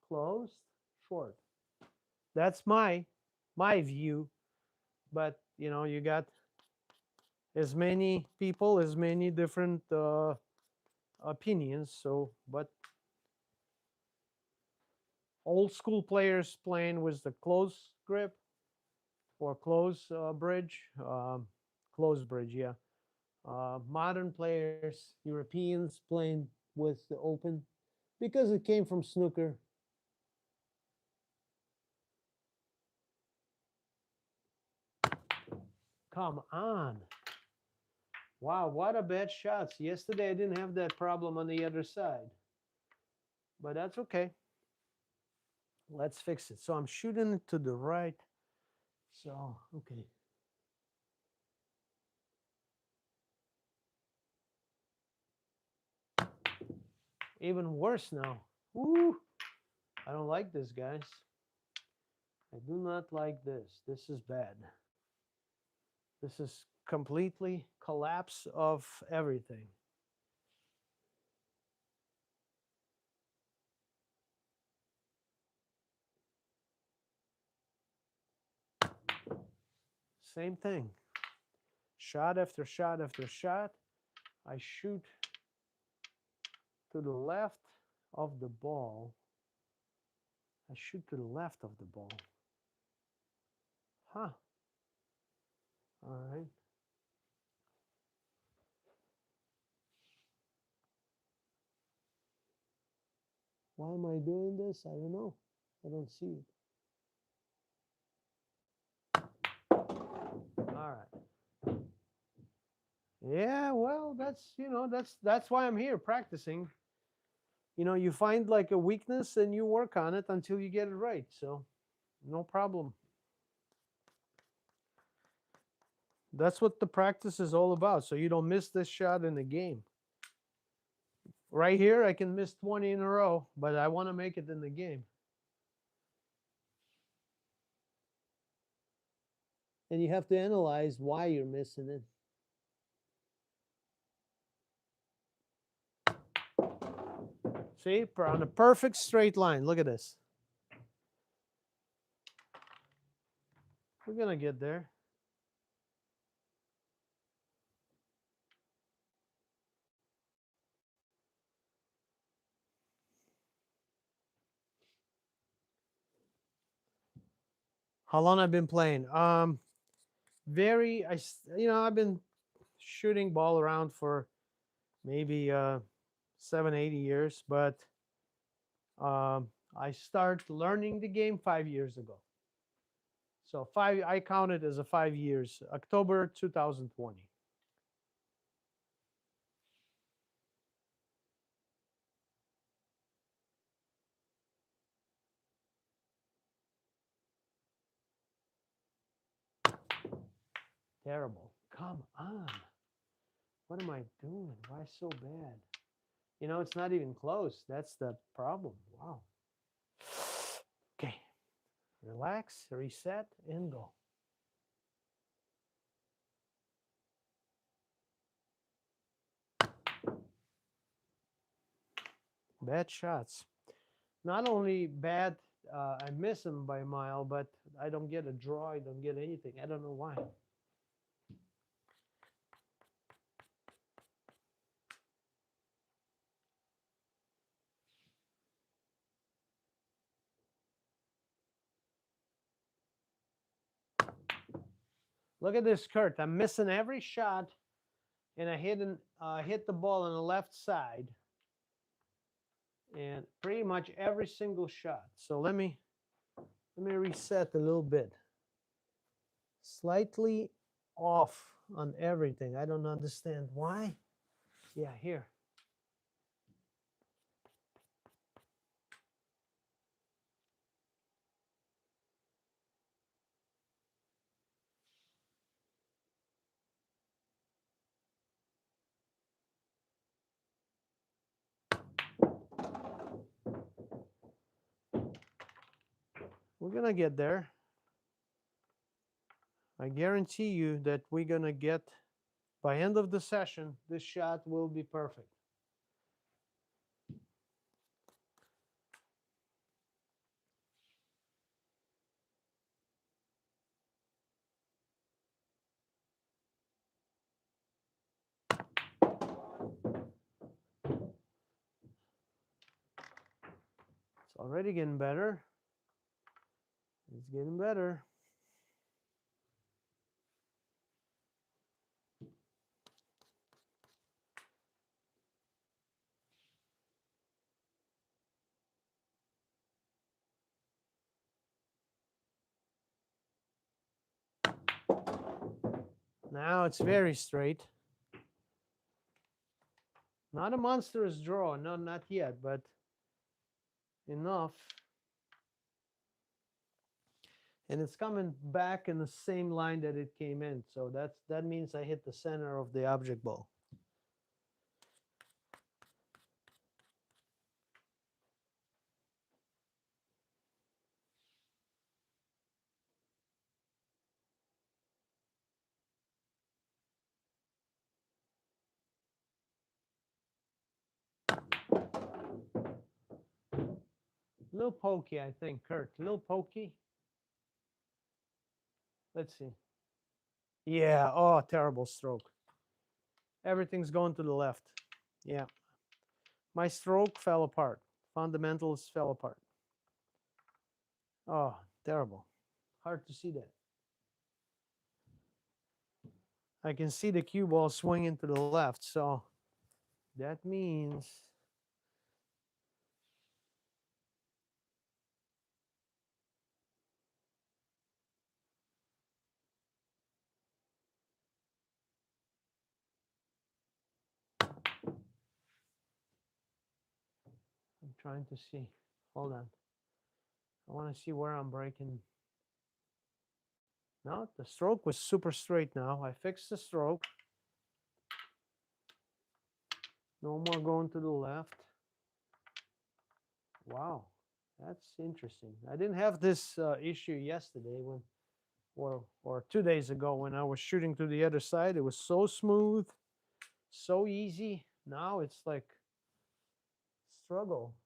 closed, short. That's my view. But you know, you got as many people, as many different opinions. So, but old school players playing with the close grip or close bridge, close bridge, yeah. Modern players, Europeans playing with the open because it came from snooker. Come on. Wow, what a bad shots. Yesterday I didn't have that problem on the other side. But that's okay. Let's fix it. So I'm shooting it to the right. So, okay. Even worse now. Woo! I don't like this, guys. I do not like this. This is bad. This is completely collapse of everything. Same thing. Shot after shot after shot. I shoot to the left of the ball. I shoot to the left of the ball. Huh. All right. Why am I doing this? I don't know. I don't see it. All right. Yeah, well, that's why I'm here practicing. You know, you find like a weakness and you work on it until you get it right. So, no problem. That's what the practice is all about. So you don't miss this shot in the game. Right here, I can miss 20 in a row, but I want to make it in the game. And you have to analyze why you're missing it. See, on a perfect straight line. Look at this. We're going to get there. How long I've been playing? I've been shooting ball around for maybe 7, 8 years, but I started learning the game 5 years ago. So I count it as a 5 years. October 2020. Terrible. Come on. What am I doing? Why so bad? You know, it's not even close. That's the problem. Wow. Okay. Relax, reset, and go. Bad shots. Not only bad, I miss them by a mile, but I don't get a draw. I don't get anything. I don't know why. Look at this, Kurt. I'm missing every shot, and I hit the ball on the left side, and pretty much every single shot. So let me reset a little bit. Slightly off on everything. I don't understand why. Yeah, here. We're gonna get there. I guarantee you that we're gonna get, by end of the session, this shot will be perfect. It's already getting better. It's getting better. Now it's very straight. Not a monstrous draw, no, not yet, but enough. And it's coming back in the same line that it came in. So that means I hit the center of the object ball. Little pokey, I think, Kurt. Little pokey. Let's see. Yeah. Oh, terrible stroke. Everything's going to the left. Yeah. My stroke fell apart. Fundamentals fell apart. Oh, terrible. Hard to see that. I can see the cue ball swinging to the left. So that means I'm trying to see. Hold on. I want to see where I'm breaking. No, the stroke was super straight now. I fixed the stroke. No more going to the left. Wow, that's interesting. I didn't have this issue yesterday when, or 2 days ago when I was shooting to the other side. It was so smooth, so easy. Now it's like struggle,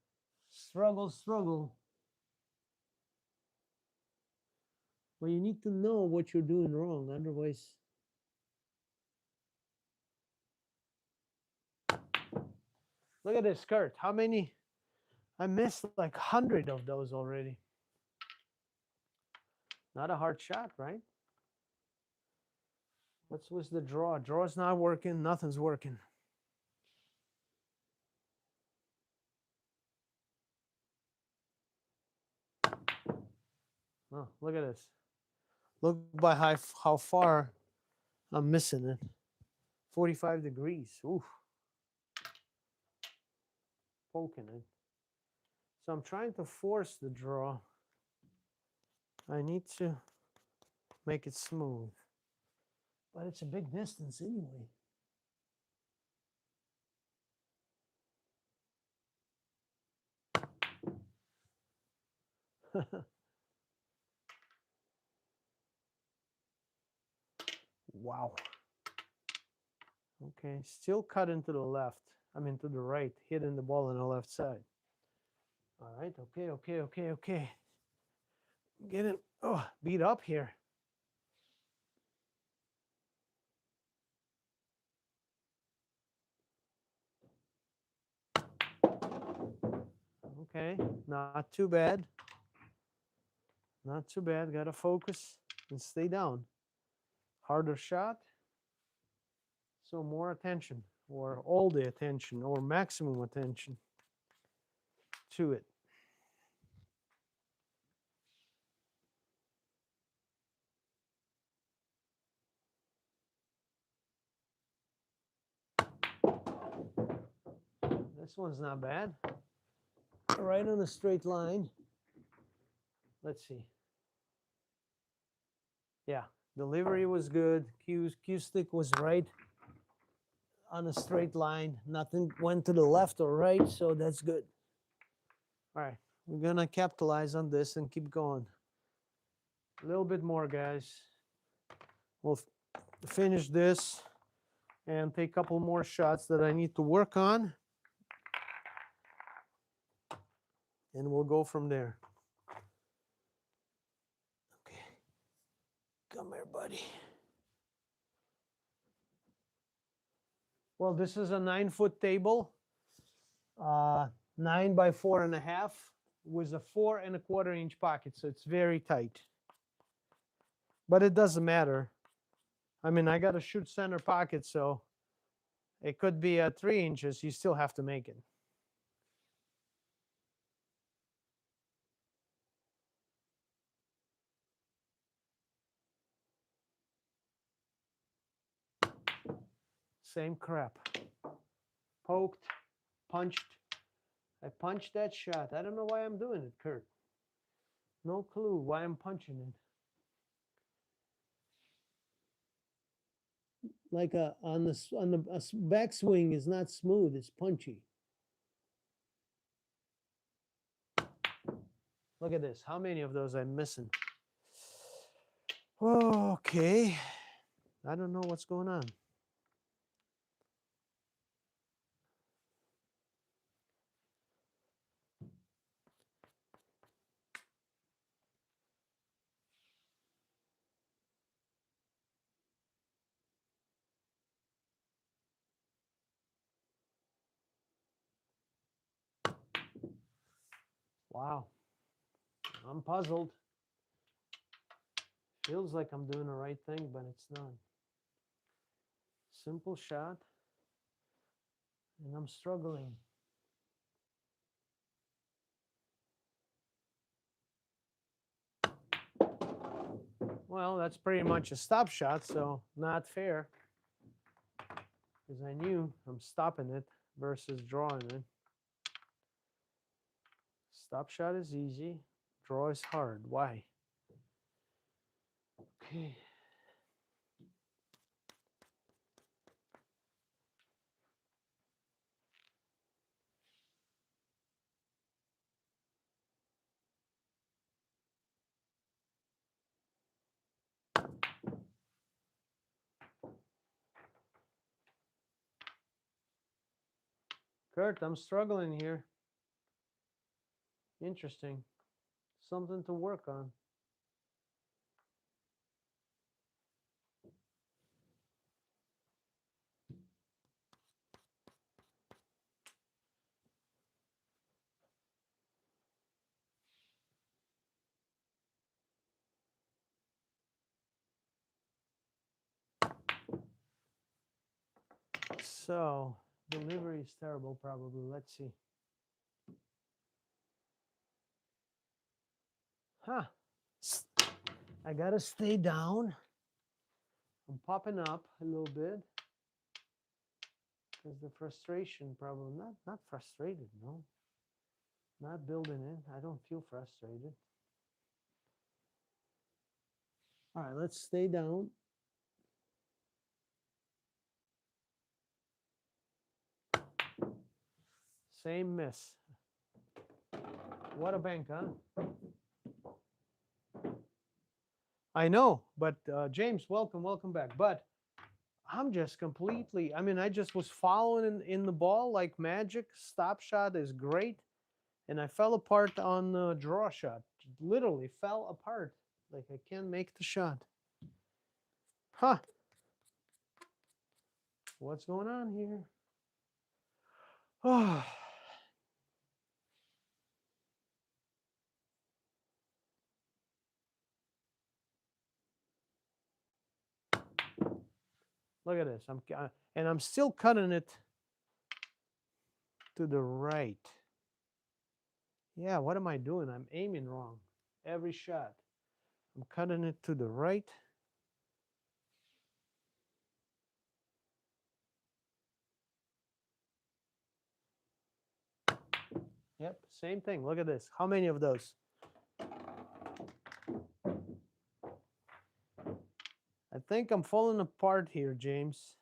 struggle, struggle. Well, you need to know what you're doing wrong, otherwise. Look at this, Kurt. How many? I missed like 100 of those already. Not a hard shot, right? What's the draw? Draw's not working. Nothing's working. Oh, look at this. Look by how far I'm missing it. 45 degrees. Oof. Poking it. So I'm trying to force the draw. I need to make it smooth. But it's a big distance anyway. Wow. Okay, still cut into the left. I mean to the right, hitting the ball on the left side. All right, okay. Getting beat up here. Okay, not too bad. Not too bad. Got to focus and stay down. Harder shot. So more attention, or all the attention, or maximum attention to it. This one's not bad. Right on a straight line. Let's see. Yeah, delivery was good. Cue stick was right on a straight line. Nothing went to the left or right, so that's good. All right, we're gonna capitalize on this and keep going. A little bit more, guys. We'll finish this and take a couple more shots that I need to work on. And we'll go from there. Okay. Come here, buddy. Well, this is a 9-foot table, 9 by 4.5. was a 4¼ inch pocket, so it's very tight. But it doesn't matter. I mean, I got a shoot center pocket, so it could be at 3 inches. You still have to make it. Same crap. Poked, punched. I punched that shot. I don't know why I'm doing it, Kurt. No clue why I'm punching it. Like on the backswing is not smooth. It's punchy. Look at this. How many of those I'm missing? Okay. I don't know what's going on. Wow. I'm puzzled. Feels like I'm doing the right thing, but it's not. Simple shot. And I'm struggling. Well, that's pretty much a stop shot, so not fair. Because I knew I'm stopping it versus drawing it. Stop shot is easy. Draw is hard. Why? Okay. Kurt, I'm struggling here. Interesting. Something to work on. So, delivery is terrible, probably. Let's see. Huh. I gotta stay down. I'm popping up a little bit. Because the frustration probably, not frustrated, no. Not building in. I don't feel frustrated. All right, let's stay down. Same miss. What a bank, huh? I know, but James, welcome back. But I'm just completely, I mean, I just was following in the ball like magic. Stop shot is great. And I fell apart on the draw shot. Literally fell apart. Like I can't make the shot. Huh. What's going on here? Oh. Look at this. I'm still cutting it to the right. Yeah, what am I doing? I'm aiming wrong every shot. I'm cutting it to the right. Yep, same thing. Look at this. How many of those? I think I'm falling apart here, James.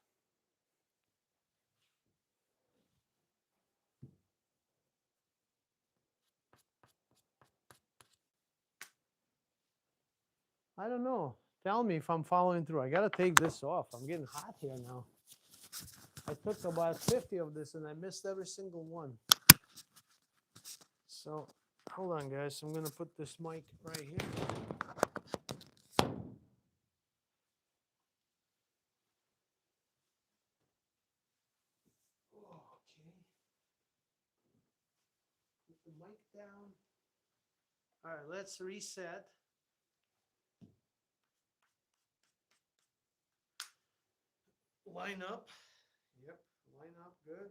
I don't know. Tell me if I'm following through. I gotta take this off. I'm getting hot here now. I took about 50 of this and I missed every single one. So hold on, guys. I'm gonna put this mic right here. Okay. Put the mic down. All right, let's reset. Line up. Yep, line up, good.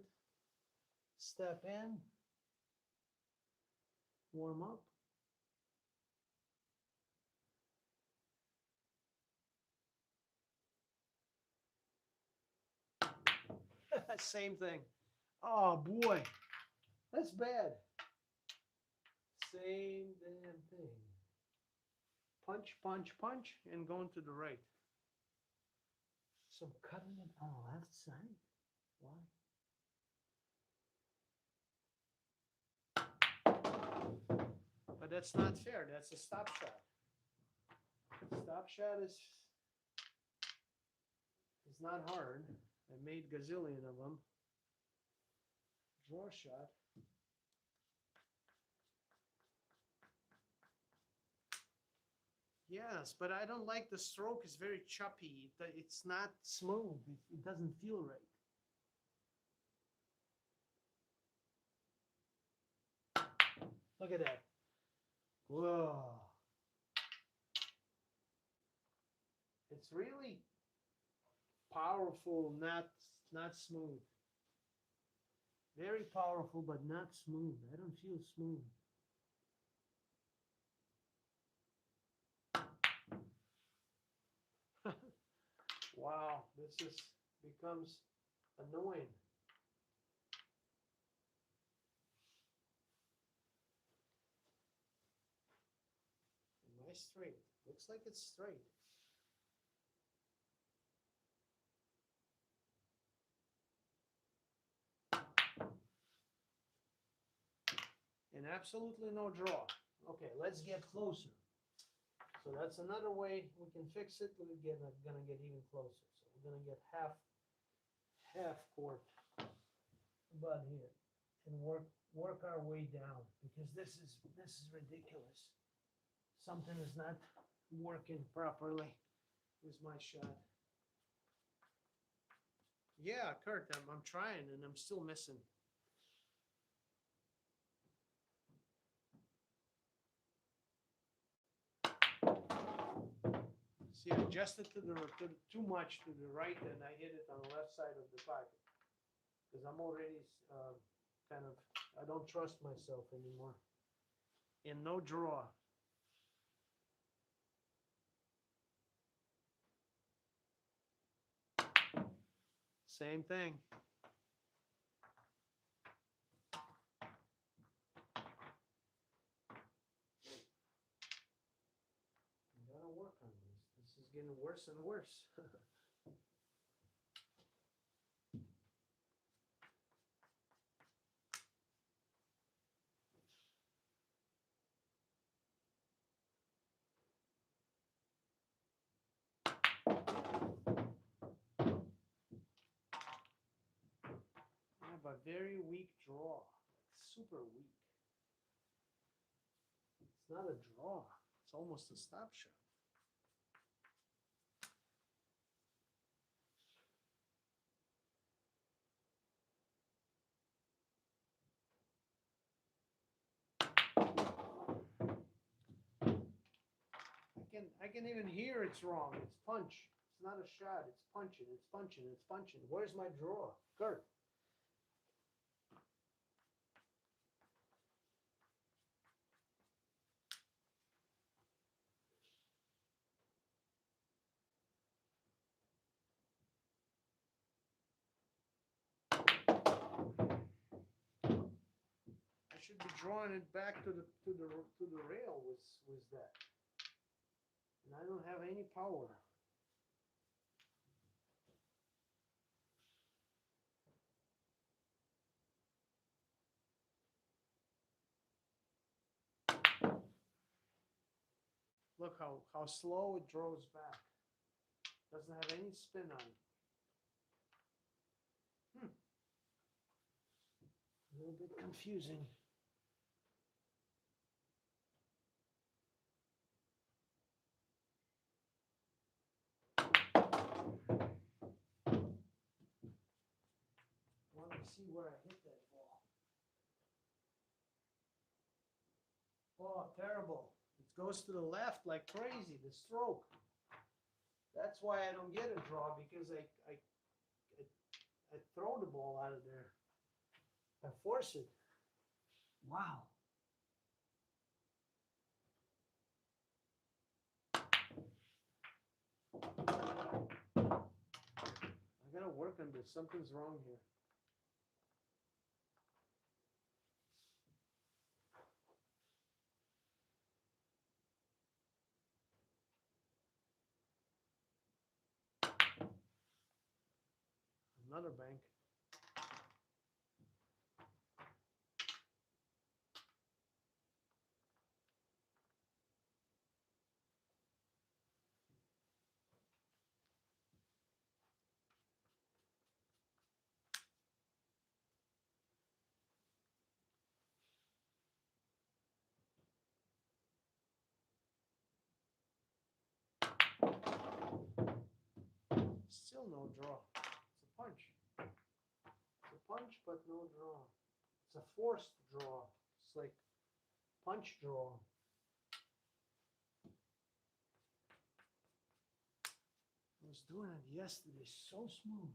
Step in. Warm up. Same thing. Oh boy, that's bad. Same damn thing. Punch, punch, punch, and going to the right. So cutting it on the left side. Why? But that's not fair. That's a stop shot. Stop shot is not hard. I made gazillion of them. Draw shot. Yes, but I don't like the stroke. It's very choppy. It's not smooth. It doesn't feel right. Look at that. Whoa. It's really powerful, not smooth. Very powerful, but not smooth. I don't feel smooth. Wow, this becomes annoying. Am I straight? Looks like it's straight. And absolutely no draw. Okay, let's get closer. So that's another way we can fix it. We're gonna get even closer. So we're gonna get half court about here and work our way down, because this is ridiculous. Something is not working properly. Here's my shot. Yeah, Kurt, I'm trying and I'm still missing. See, I adjusted too much to the right, and I hit it on the left side of the pocket, because I'm already kind of, I don't trust myself anymore. And no draw. Same thing. You gotta work on this. This is getting worse and worse. I have a very weak draw. It's super weak. It's not a draw. It's almost a stop shot. I can even hear it's wrong. It's punch. It's not a shot. It's punching. It's punching. It's punching. Where's my draw? Kurt. I should be drawing it back to the rail with that. And I don't have any power. Look how slow it draws back. Doesn't have any spin on it. A little bit confusing. I want to see where I hit that ball. Oh, terrible. It goes to the left like crazy, the stroke. That's why I don't get a draw, because I throw the ball out of there. I force it. Wow. I gotta work on this. Something's wrong here. Another bank. Still no draw. It's a punch. It's a punch, but no draw. It's a forced draw. It's like punch draw. I was doing it yesterday, so smooth.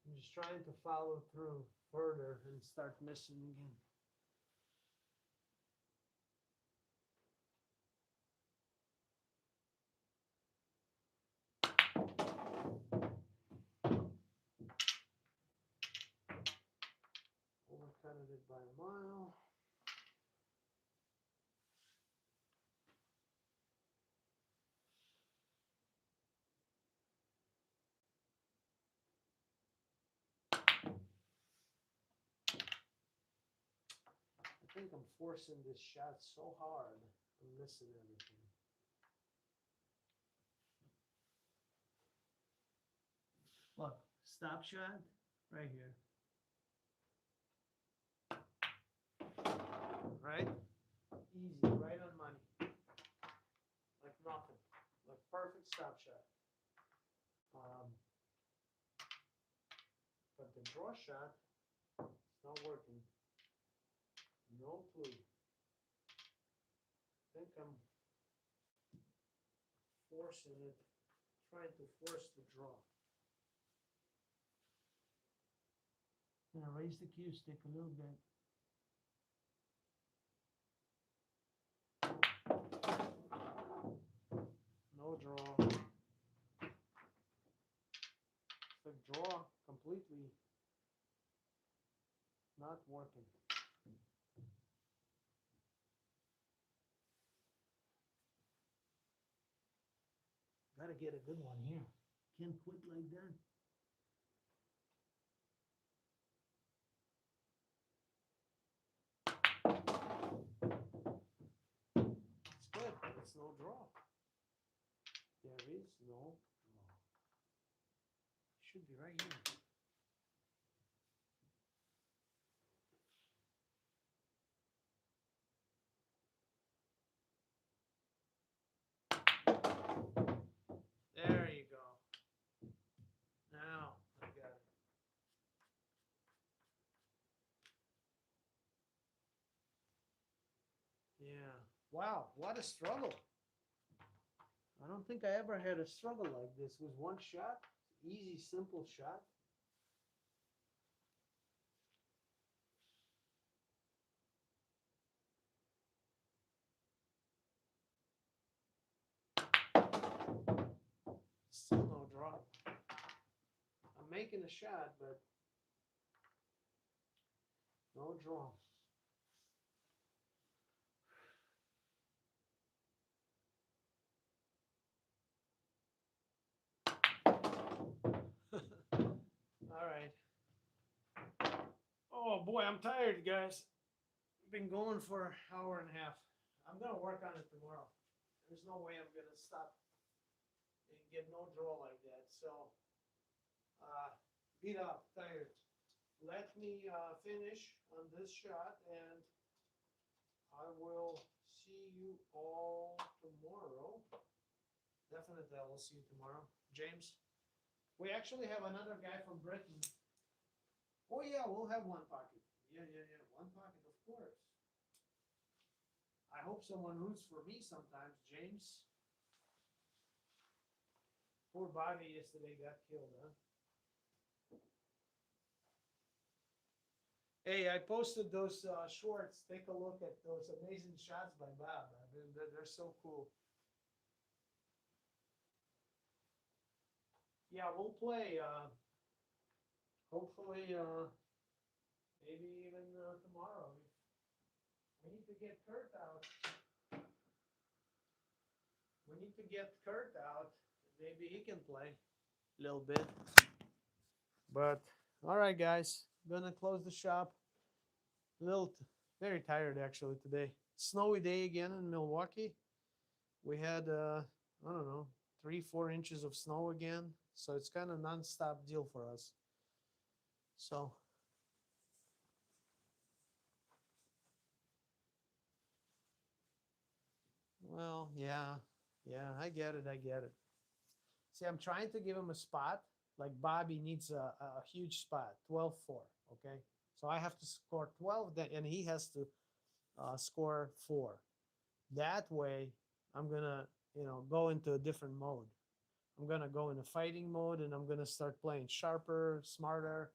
I'm just trying to follow through further and start missing again. Overcutted it by a mile. I think I'm forcing this shot so hard, I'm missing everything. Look, stop shot right here. Right? Easy, right on money. Like nothing. Like perfect stop shot. But the draw shot, it's not working. No clue. I think I'm forcing it, trying to force the draw. I'm gonna raise the cue stick a little bit. No draw. The draw completely not working. Gotta get a good one here. Can't quit like that. It's good, but it's no draw. There is no draw. Should be right here. There you go. Now I got it. Yeah. Wow, what a struggle. I don't think I ever had a struggle like this with one shot. Easy, simple shot. Still no draw. I'm making a shot, but no draw. All right. Oh boy, I'm tired, guys. Been going for an hour and a half. I'm gonna work on it tomorrow. There's no way I'm gonna stop and get no draw like that. So, beat up, tired. Let me finish on this shot, and I will see you all tomorrow. Definitely, I will see you tomorrow. James? We actually have another guy from Britain. Oh yeah, we'll have one pocket. Yeah, yeah, yeah. One pocket, of course. I hope someone roots for me sometimes, James. Poor Bobby yesterday got killed, huh? Hey, I posted those shorts. Take a look at those amazing shots by Bob. I mean, they're so cool. Yeah, we'll play. Hopefully, maybe even tomorrow. We need to get Kurt out. We need to get Kurt out. Maybe he can play a little bit. But all right, guys, gonna close the shop. A little, very tired actually today. Snowy day again in Milwaukee. We had I don't know 3-4 inches of snow again, so it's kind of non-stop deal for us. So well, yeah, yeah, I get it, I get it. See, I'm trying to give him a spot. Like Bobby needs a huge spot, 12-4. Okay, so I have to score 12, and he has to score 4. That way, I'm gonna go into a different mode. I'm gonna go in a fighting mode, and I'm gonna start playing sharper, smarter,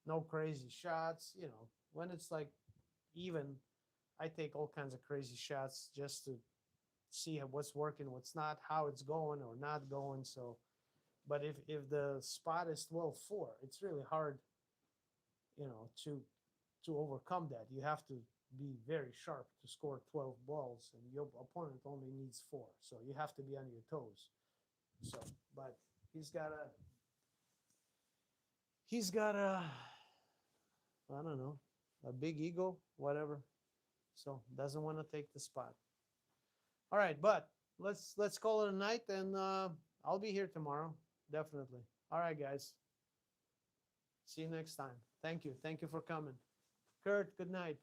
no crazy shots. When it's like even, I take all kinds of crazy shots just to see what's working, what's not, how it's going or not going. So, but if the spot is 12-4, it's really hard, to overcome that. You have to be very sharp to score 12 balls, and your opponent only needs 4. So you have to be on your toes. So, but he's got a he's got a I don't know, a big ego, whatever. So doesn't want to take the spot. All right, but let's call it a night, and I'll be here tomorrow, definitely. All right, guys. See you next time. Thank you. Thank you for coming. Kurt, good night.